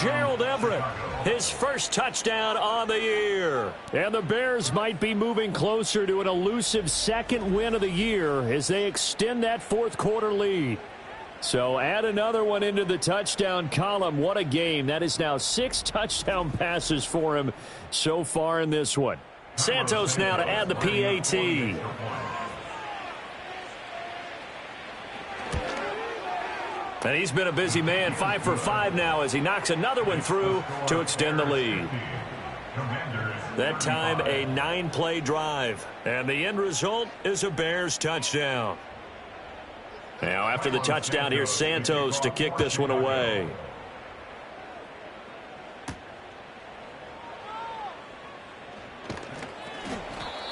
Gerald Everett, his 1st touchdown on the year. And the Bears might be moving closer to an elusive 2nd win of the year as they extend that 4th quarter lead. So add another one into the touchdown column. What a game. That is now 6 touchdown passes for him so far in this one. Santos now to add the PAT. And he's been a busy man, 5 for 5 now as he knocks another one through to extend the lead. Commanders That time a 9-play drive. And the end result is a Bears touchdown. Now after the touchdown, here's Santos to kick this one away.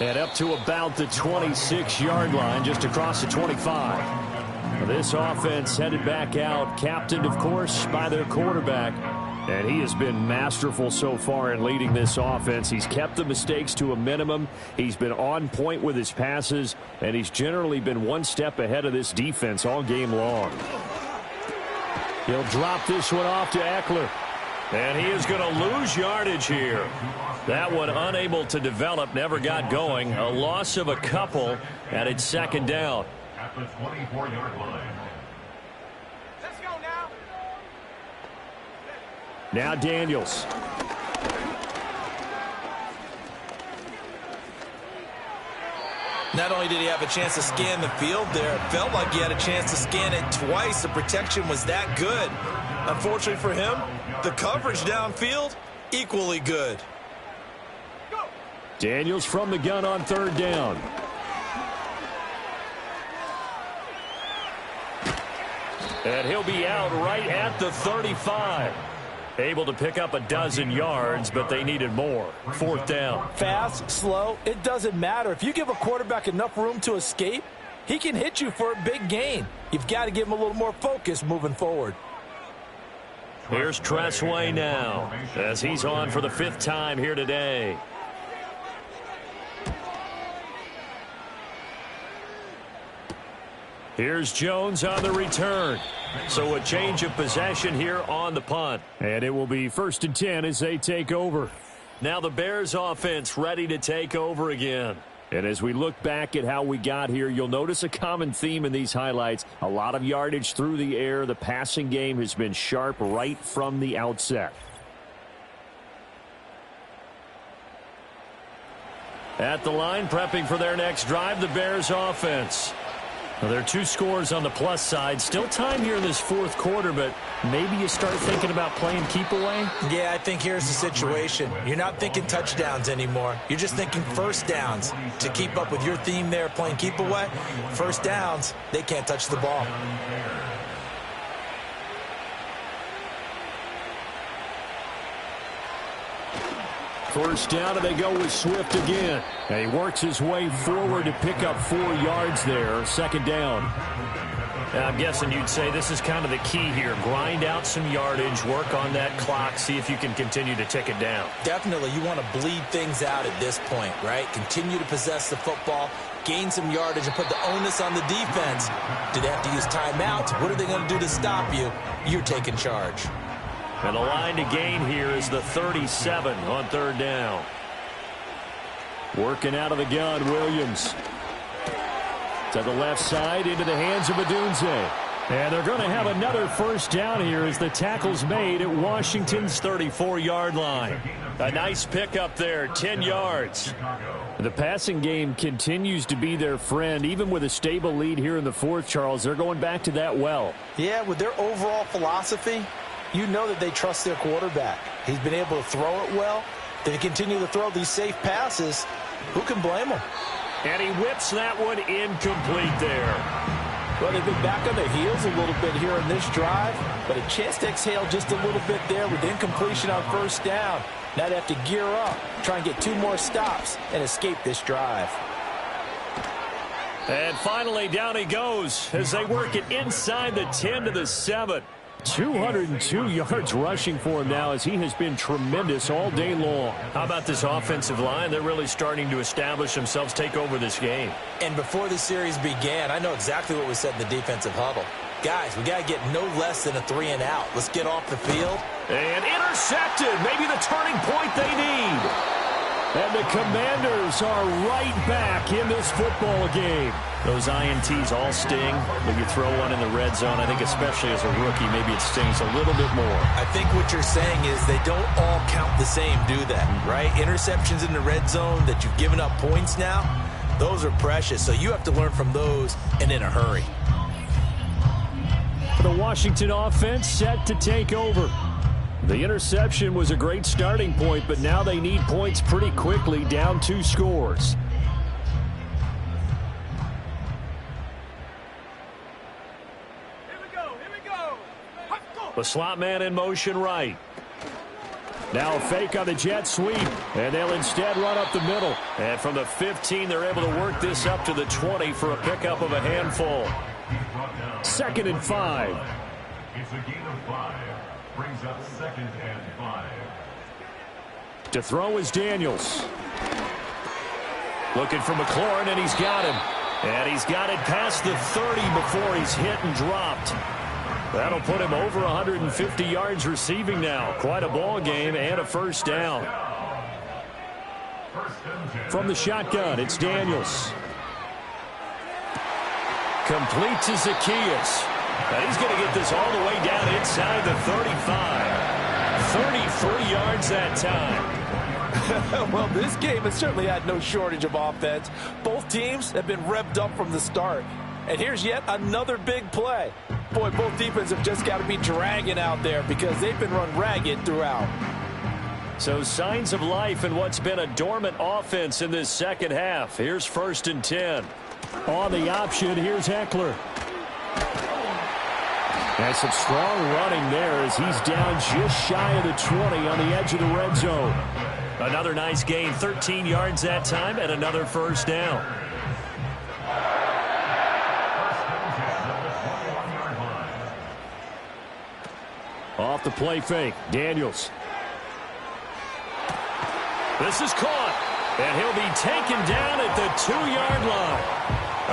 And up to about the 26-yard line, just across the 25. This offense headed back out, captained, of course, by their quarterback. And he has been masterful so far in leading this offense. He's kept the mistakes to a minimum. He's been on point with his passes, and he's generally been one step ahead of this defense all game long. He'll drop this one off to Eckler. And he is going to lose yardage here. That one unable to develop, never got going. A loss of a couple, and it's second down. At the 24-yard line. Let's go now. Now Daniels. Not only did he have a chance to scan the field there, it felt like he had a chance to scan it twice. The protection was that good. Unfortunately for him, the coverage downfield, equally good. Daniels from the gun on third down. And he'll be out right at the 35. Able to pick up a dozen yards, but they needed more. Fourth down. Fast, slow, it doesn't matter. If you give a quarterback enough room to escape, he can hit you for a big gain. You've got to give him a little more focus moving forward. Here's Tressway now, as he's on for the 5th time here today. Here's Jones on the return. So a change of possession here on the punt. And it will be 1st and 10 as they take over. Now the Bears offense ready to take over again. And as we look back at how we got here, you'll notice a common theme in these highlights. A lot of yardage through the air. The passing game has been sharp right from the outset. At the line, prepping for their next drive, the Bears offense. Well, there are 2 scores on the plus side. Still time here in this 4th quarter, but maybe you start thinking about playing keep away? Yeah, I think here's the situation. You're not thinking touchdowns anymore. You're just thinking first downs. To keep up with your theme there, playing keep away, first downs, they can't touch the ball. First down, and they go with Swift again. And he works his way forward to pick up 4 yards there. Second down. I'm guessing you'd say this is kind of the key here. Grind out some yardage, work on that clock, see if you can continue to tick it down. Definitely, you want to bleed things out at this point, right? Continue to possess the football, gain some yardage, and put the onus on the defense. Do they have to use timeouts? What are they going to do to stop you? You're taking charge. And the line to gain here is the 37 on third down. Working out of the gun, Williams. To the left side, into the hands of Adunze. And they're going to have another first down here as the tackle's made at Washington's 34-yard line. A nice pickup there, 10 yards. The passing game continues to be their friend. Even with a stable lead here in the 4th, Charles, they're going back to that well. Yeah, with their overall philosophy, you know that they trust their quarterback. He's been able to throw it well. They continue to throw these safe passes. Who can blame them? And he whips that one incomplete there. Well, they've been back on their heels a little bit here in this drive, but a chance to exhale just a little bit there with incompletion on first down. Now they have to gear up, try and get 2 more stops, and escape this drive. And finally, down he goes as they work it inside the 10 to the 7. 202 yards rushing for him now as he has been tremendous all day long. How about this offensive line? They're really starting to establish themselves, take over this game. And before the series began, I know exactly what was said in the defensive huddle. Guys, we got to get no less than a 3 and out. Let's get off the field. And intercepted. Maybe the turning point they need. And the Commanders are right back in this football game. Those INTs all sting. When you throw one in the red zone, I think especially as a rookie, maybe it stings a little bit more. I think what you're saying is they don't all count the same, do they? Right? Interceptions in the red zone that you've given up points now, those are precious. So you have to learn from those and in a hurry. The Washington offense set to take over. The interception was a great starting point, but now they need points pretty quickly, down 2 scores. The slot man in motion right. Now a fake on the jet sweep, and they'll instead run up the middle. And from the 15, they're able to work this up to the 20 for a pickup of a handful. 2nd and 5. It's a gain of 5. Brings up 2nd and 5. To throw is Daniels. Looking for McLaurin, and he's got him. And he's got it past the 30 before he's hit and dropped. That'll put him over 150 yards receiving now. Quite a ball game and a first down. From the shotgun, it's Daniels. Complete to Zacchaeus. And he's going to get this all the way down inside the 35. 33 yards that time. Well, this game has certainly had no shortage of offense. Both teams have been revved up from the start. And here's yet another big play. Boy, both defenses have just got to be dragging out there because they've been run ragged throughout. So signs of life in what's been a dormant offense in this second half. Here's 1st and 10. On the option, here's Eckler. And some strong running there as he's down just shy of the 20 on the edge of the red zone. Another nice gain, 13 yards that time, and another first down. Off the play fake, Daniels. This is caught, and he'll be taken down at the 2-yard line.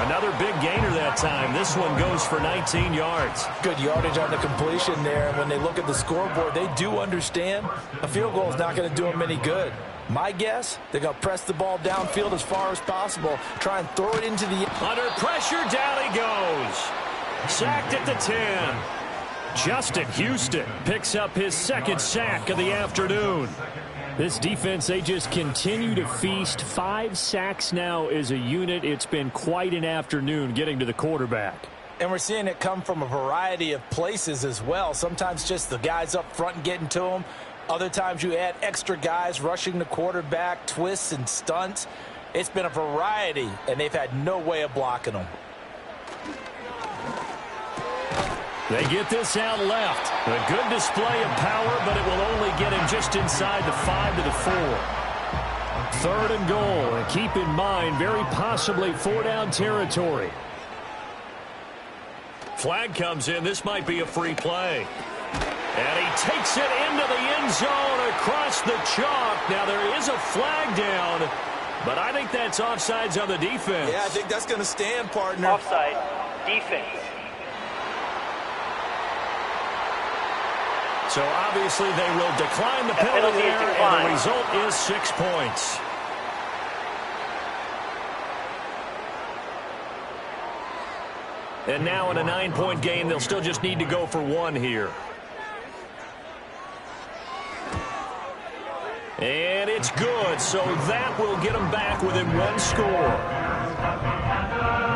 Another big gainer that time. This one goes for 19 yards. Good yardage on the completion there. When they look at the scoreboard, they do understand a field goal is not going to do them any good. My guess, they're going to press the ball downfield as far as possible, try and throw it into the... Under pressure, down he goes. Sacked at the 10. Justin Houston picks up his 2nd sack of the afternoon. This defense, they just continue to feast. 5 sacks now as a unit. It's been quite an afternoon getting to the quarterback. And we're seeing it come from a variety of places as well. Sometimes just the guys up front getting to them. Other times you add extra guys rushing the quarterback, twists and stunts. It's been a variety, and they've had no way of blocking them. They get this out left. A good display of power, but it will only get him just inside the 5 to the 4. 3rd and goal. And keep in mind, very possibly 4-down territory. Flag comes in. This might be a free play. And he takes it into the end zone across the chalk. Now there is a flag down, but I think that's offsides on the defense. Yeah, I think that's going to stand, partner. Offside. Defense. So obviously they will decline the penalty there, and the result is 6 points. And now in a 9-point game, they'll still just need to go for 1 here. And it's good, so that will get them back within 1 score.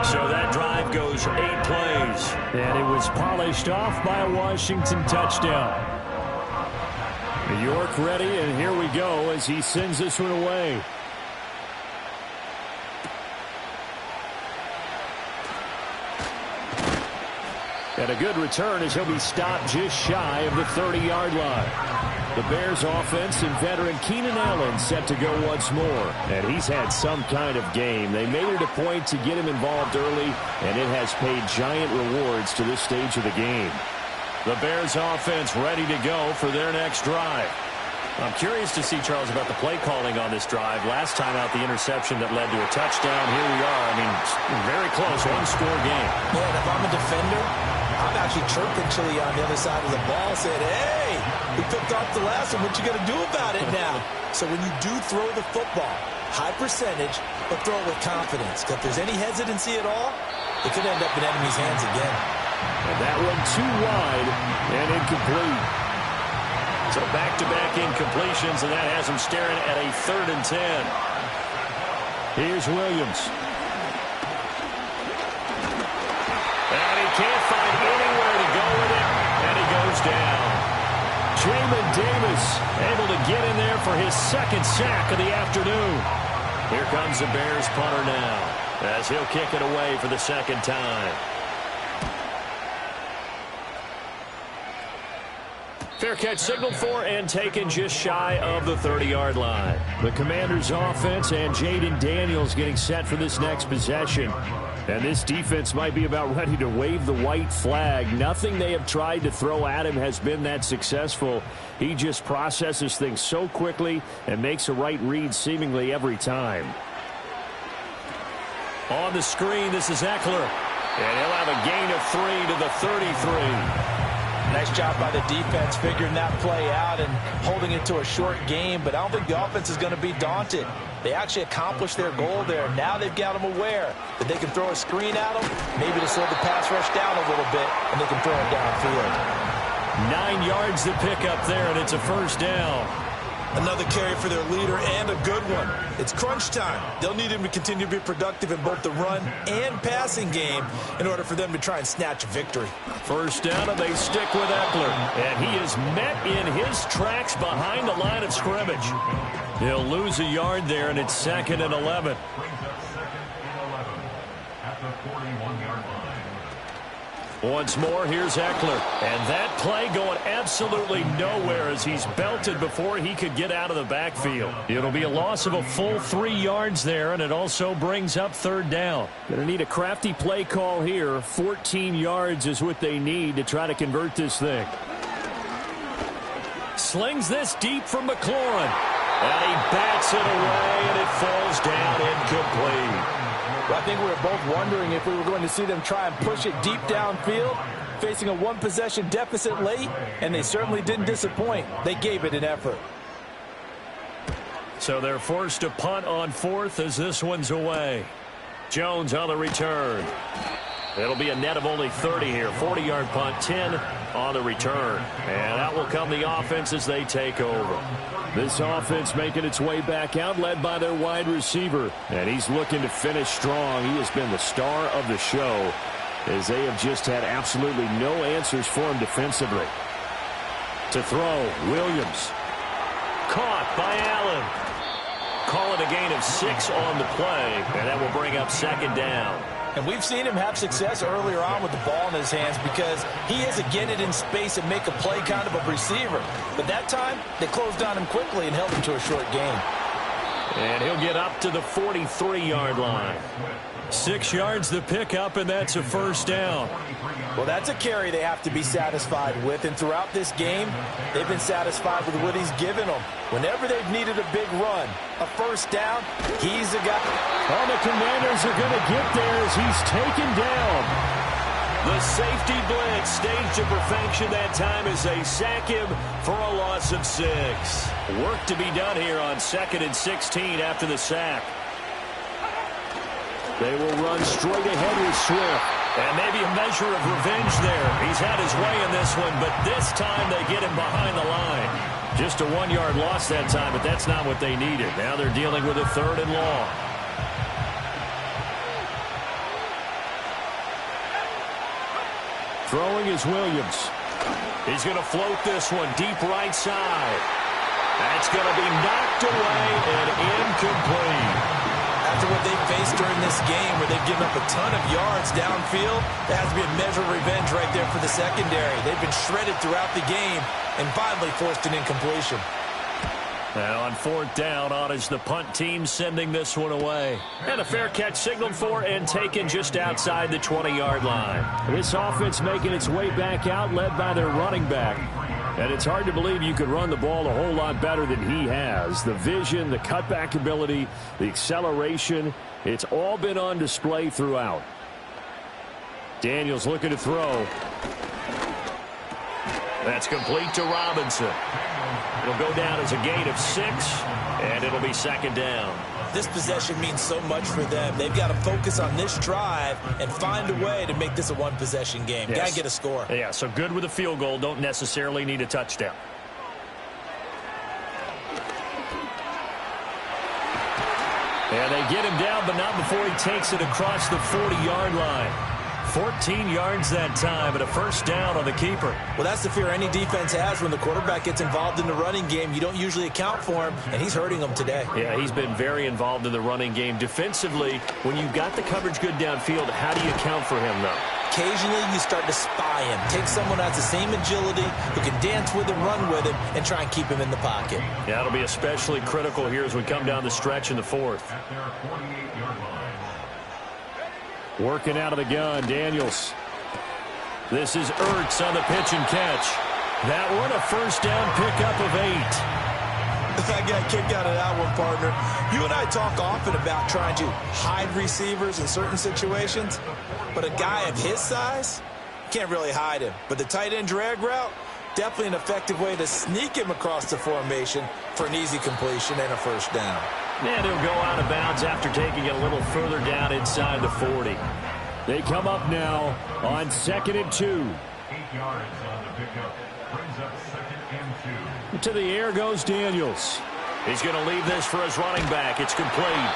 So that drive goes 8 plays. And it was polished off by a Washington touchdown. York ready, and here we go as he sends this one away. And a good return as he'll be stopped just shy of the 30-yard line. The Bears offense and veteran Keenan Allen set to go once more. And he's had some kind of game. They made it a point to get him involved early, and it has paid giant rewards to this stage of the game. The Bears offense ready to go for their next drive. I'm curious to see, Charles, about the play calling on this drive. Last time out, the interception that led to a touchdown. Here we are. I mean, very close, 1-score game. Yeah, and if I'm a defender, I'm actually chirping Chili on the other side of the ball, said, hey, we picked off the last one. What you going to do about it now? So when you do throw the football, high percentage, but throw it with confidence. If there's any hesitancy at all, it could end up in enemy's hands again. And that one too wide and incomplete. So back-to-back incompletions, and that has him staring at a 3rd and 10. Here's Williams. And he can't find anywhere to go with it, and he goes down. Jamin Williams able to get in there for his second sack of the afternoon. Here comes the Bears punter now, as he'll kick it away for the second time. Fair catch signaled for and taken just shy of the 30-yard line. The Commanders' offense and Jaden Daniels getting set for this next possession. And this defense might be about ready to wave the white flag. Nothing they have tried to throw at him has been that successful. He just processes things so quickly and makes a right read seemingly every time. On the screen, this is Eckler. And he'll have a gain of 3 to the 33. Nice job by the defense figuring that play out and holding it to a short game, but I don't think the offense is going to be daunted. They actually accomplished their goal there. Now they've got them aware that they can throw a screen at them, maybe to slow the pass rush down a little bit, and they can throw it downfield. 9 yards to pick up there, and it's a first down. Another carry for their leader and a good one. It's crunch time. They'll need him to continue to be productive in both the run and passing game in order for them to try and snatch a victory. First down, and they stick with Eckler. And he is met in his tracks behind the line of scrimmage. He'll lose a yard there, and it's 2nd and 11. Brings up 2nd and 11 at the 41-yard line. Once more, here's Eckler. And that play going absolutely nowhere as he's belted before he could get out of the backfield. It'll be a loss of a full 3 yards there, and it also brings up 3rd down. Going to need a crafty play call here. 14 yards is what they need to try to convert this thing. Slings this deep from McLaurin. And he bats it away, and it falls down incomplete. Well, I think we were both wondering if we were going to see them try and push it deep downfield, facing a one-possession deficit late, and they certainly didn't disappoint. They gave it an effort. So they're forced to punt on 4th as this one's away. Jones on the return. It'll be a net of only 30 here. 40-yard punt, 10 on the return. And out will come the offense as they take over. This offense making its way back out, led by their wide receiver. And he's looking to finish strong. He has been the star of the show, as they have just had absolutely no answers for him defensively. To throw, Williams. Caught by Allen. Call it a gain of 6 on the play, and that will bring up 2nd down. And we've seen him have success earlier on with the ball in his hands because he is a get it in space and make a play kind of a receiver. But that time, they closed on him quickly and held him to a short gain. And he'll get up to the 43-yard line. 6 yards to pick up, and that's a first down. Well, that's a carry they have to be satisfied with. And throughout this game, they've been satisfied with what he's given them. Whenever they've needed a big run, a first down, he's the guy. Oh, the Commanders are going to get there as he's taken down. The safety blitz staged to perfection that time as they sack him for a loss of 6. Work to be done here on 2nd and 16 after the sack. They will run straight ahead with Swift. And maybe a measure of revenge there. He's had his way in this one, but this time they get him behind the line. Just a 1-yard loss that time, but that's not what they needed. Now they're dealing with a 3rd and long. Throwing is Williams. He's going to float this one deep right side. That's going to be knocked away and incomplete. After what they faced during this game where they've given up a ton of yards downfield, there has to be a measure of revenge right there for the secondary. They've been shredded throughout the game and finally forced an incompletion. Now on 4th down, on is the punt team sending this one away. And a fair catch signaled for and taken just outside the 20-yard line. This offense making its way back out, led by their running back. And it's hard to believe you could run the ball a whole lot better than he has. The vision, the cutback ability, the acceleration, it's all been on display throughout. Daniels looking to throw. That's complete to Robinson. It'll go down as a gain of 6, and it'll be 2nd down. This possession means so much for them. They've got to focus on this drive and find a way to make this a one-possession game. Yes. Got to get a score. Yeah, so good with a field goal. Don't necessarily need a touchdown. And they get him down, but not before he takes it across the 40-yard line. 14 yards that time and a first down on the keeper. Well, that's the fear any defense has when the quarterback gets involved in the running game. You don't usually account for him, and he's hurting them today. Yeah, he's been very involved in the running game. Defensively, when you've got the coverage good downfield, how do you account for him, though? Occasionally, you start to spy him. Take someone who has the same agility, who can dance with him, run with him, and try and keep him in the pocket. Yeah, it'll be especially critical here as we come down the stretch in the fourth. At their 48-yard line. Working out of the gun, Daniels. This is Ertz on the pitch and catch. That one, a first down pickup of 8. I got kicked out of that one, partner. You and I talk often about trying to hide receivers in certain situations, but a guy of his size can't really hide him. But the tight end drag route, definitely an effective way to sneak him across the formation for an easy completion and a first down. And he'll go out of bounds after taking it a little further down inside the 40. They come up now on 2nd and 2. 8 yards on the pickup. Brings up 2nd and 2. To the air goes Daniels. He's going to leave this for his running back. It's complete.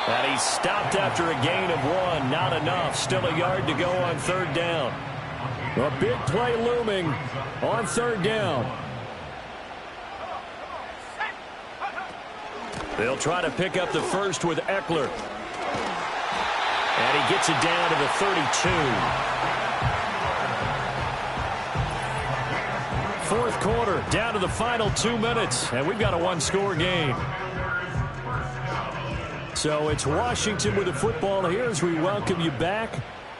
And he's stopped after a gain of 1. Not enough. Still a yard to go on 3rd down. A big play looming on 3rd down. They'll try to pick up the first with Eckler. And he gets it down to the 32. Fourth quarter, down to the final 2 minutes, and we've got a one-score game. So it's Washington with the football here as we welcome you back.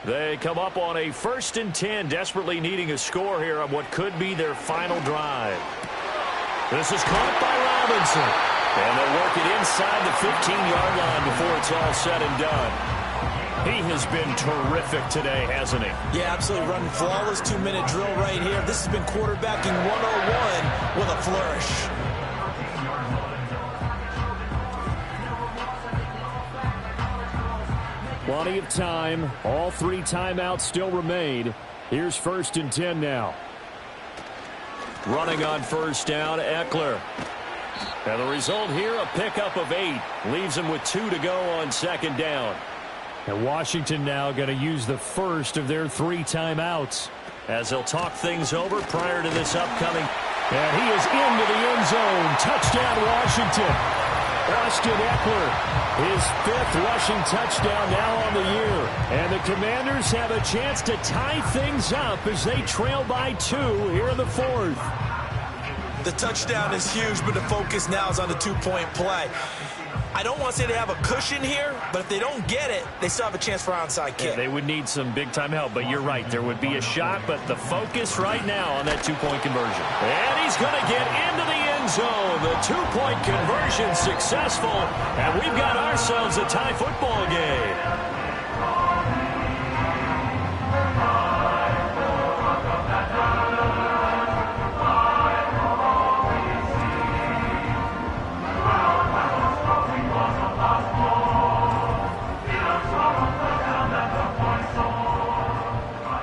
They come up on a 1st and 10, desperately needing a score here on what could be their final drive. This is caught by Robinson. And they'll work it inside the 15-yard line before it's all said and done. He has been terrific today, hasn't he? Yeah, absolutely. Running flawless 2-minute drill right here. This has been quarterbacking 101 with a flourish. Plenty of time. All 3 timeouts still remain. Here's 1st and 10 now. Running on first down, Eckler. And the result here, a pickup of 8. Leaves him with 2 to go on 2nd down. And Washington now going to use the first of their 3 timeouts as they'll talk things over prior to this upcoming. And he is into the end zone. Touchdown, Washington. Austin Eckler, his 5th rushing touchdown now on the year. And the Commanders have a chance to tie things up as they trail by 2 here in the 4th. The touchdown is huge, but the focus now is on the 2-point play. I don't want to say they have a cushion here, but if they don't get it, they still have a chance for onside kick. Yeah, they would need some big-time help, but you're right. There would be a shot, but the focus right now on that 2-point conversion. And he's going to get into the end zone. The 2-point conversion successful, and we've got ourselves a tie football game.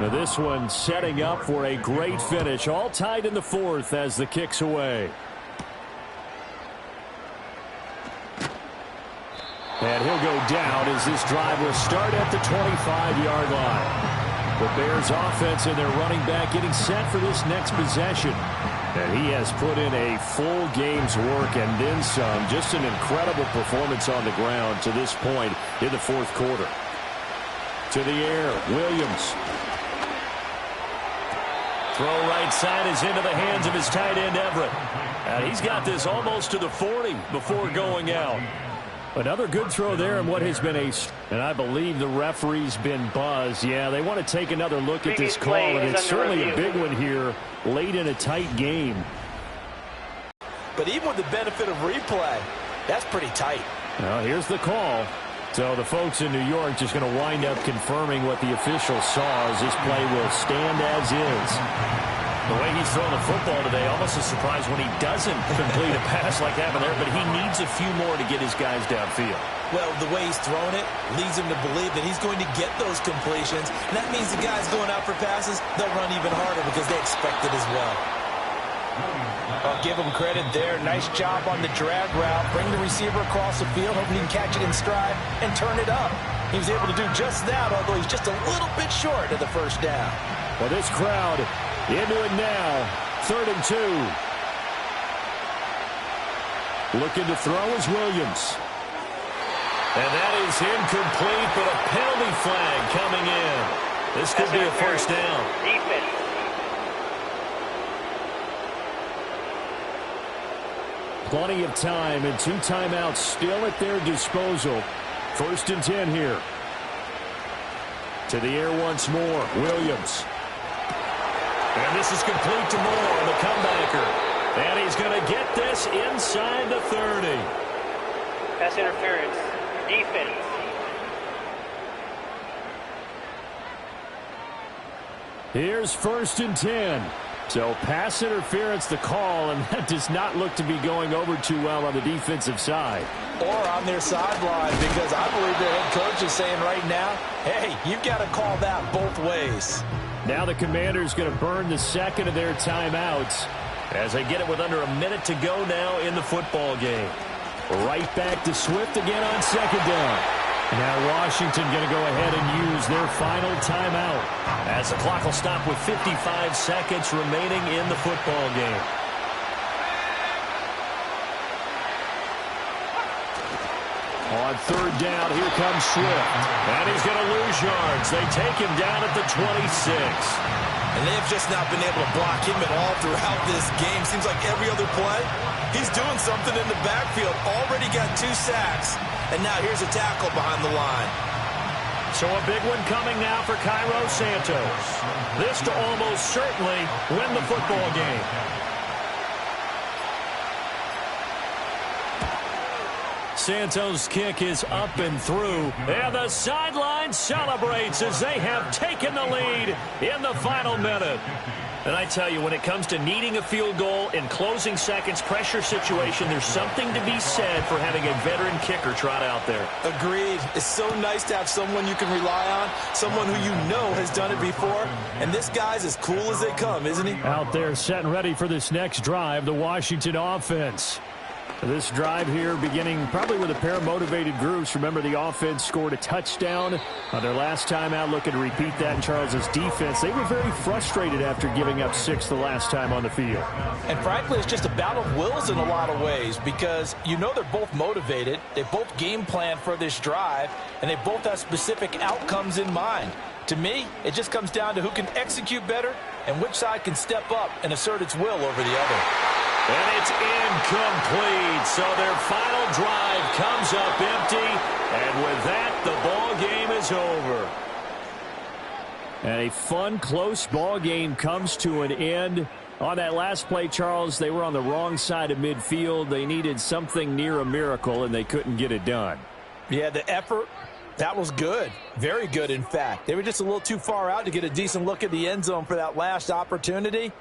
Now this one setting up for a great finish. All tied in the 4th as the kick's away. And he'll go down as this drive will start at the 25-yard line. The Bears offense and their running back getting set for this next possession. And he has put in a full game's work and then some. Just an incredible performance on the ground to this point in the 4th quarter. To the air, Williams. Throw right side is into the hands of his tight end, Everett. And he's got this almost to the 40 before going out. Another good throw there and what has been a... And I believe the referee's been buzzed. Yeah, they want to take another look at this call, and it's certainly a big one here late in a tight game. But even with the benefit of replay, that's pretty tight. Well, here's the call. So the folks in New York just going to wind up confirming what the official saw as this play will stand as is. The way he's throwing the football today, almost a surprise when he doesn't complete a pass like happened there, but he needs a few more to get his guys downfield. Well, the way he's thrown it leads him to believe that he's going to get those completions, and that means the guys going out for passes, they'll run even harder because they expect it as well. I'll give him credit there. Nice job on the drag route. Bring the receiver across the field, hoping he can catch it in stride and turn it up. He was able to do just that, although he's just a little bit short of the first down. Well, this crowd into it now. 3rd and 2. Looking to throw is Williams. And that is incomplete, but a penalty flag coming in. This could be a first down. Defense. Plenty of time and 2 timeouts still at their disposal. 1st and 10 here. To the air once more. Williams. And this is complete to Moore, the comebacker. And he's going to get this inside the 30. Pass interference. Defense. Here's 1st and 10. So pass interference the call, and that does not look to be going over too well on the defensive side. Or on their sideline, because I believe their head coach is saying right now, hey, you've got to call that both ways. Now the Commanders going to burn the second of their timeouts as they get it with under a minute to go now in the football game. Right back to Swift again on 2nd down. Now Washington going to go ahead and use their final timeout as the clock will stop with 55 seconds remaining in the football game. On 3rd down, here comes Swift. And he's going to lose yards. They take him down at the 26. And they have just not been able to block him at all throughout this game. Seems like every other play, he's doing something in the backfield. Already got 2 sacks. And now here's a tackle behind the line. So a big one coming now for Cairo Santos. This to almost certainly win the football game. Santos' kick is up and through. And the sideline celebrates as they have taken the lead in the final minute. And I tell you, when it comes to needing a field goal in closing seconds, pressure situation, there's something to be said for having a veteran kicker trot out there. Agreed. It's so nice to have someone you can rely on, someone who you know has done it before. And this guy's as cool as they come, isn't he? Out there set and ready for this next drive, the Washington offense. This drive here beginning probably with a pair of motivated groups. Remember, the offense scored a touchdown on their last time out. Looking to repeat that in Charles's defense. They were very frustrated after giving up 6 the last time on the field. And frankly, it's just a battle of wills in a lot of ways because you know they're both motivated. They both game plan for this drive, and they both have specific outcomes in mind. To me, it just comes down to who can execute better and which side can step up and assert its will over the other. And it's incomplete. So their final drive comes up empty. And with that, the ball game is over. And a fun, close ball game comes to an end. On that last play, Charles, they were on the wrong side of midfield. They needed something near a miracle, and they couldn't get it done. Yeah, the effort, that was good. Very good, in fact. They were just a little too far out to get a decent look at the end zone for that last opportunity.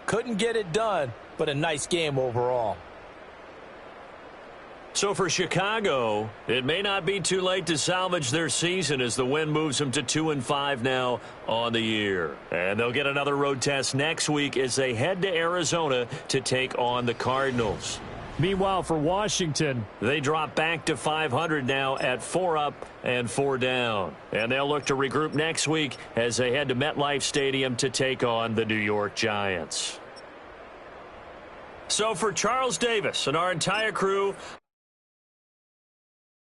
Couldn't get it done, but a nice game overall. So for Chicago, it may not be too late to salvage their season as the win moves them to 2-5 now on the year. And they'll get another road test next week as they head to Arizona to take on the Cardinals. Meanwhile, for Washington, they drop back to 500 now at 4 up and 4 down. And they'll look to regroup next week as they head to MetLife Stadium to take on the New York Giants. So for Charles Davis and our entire crew,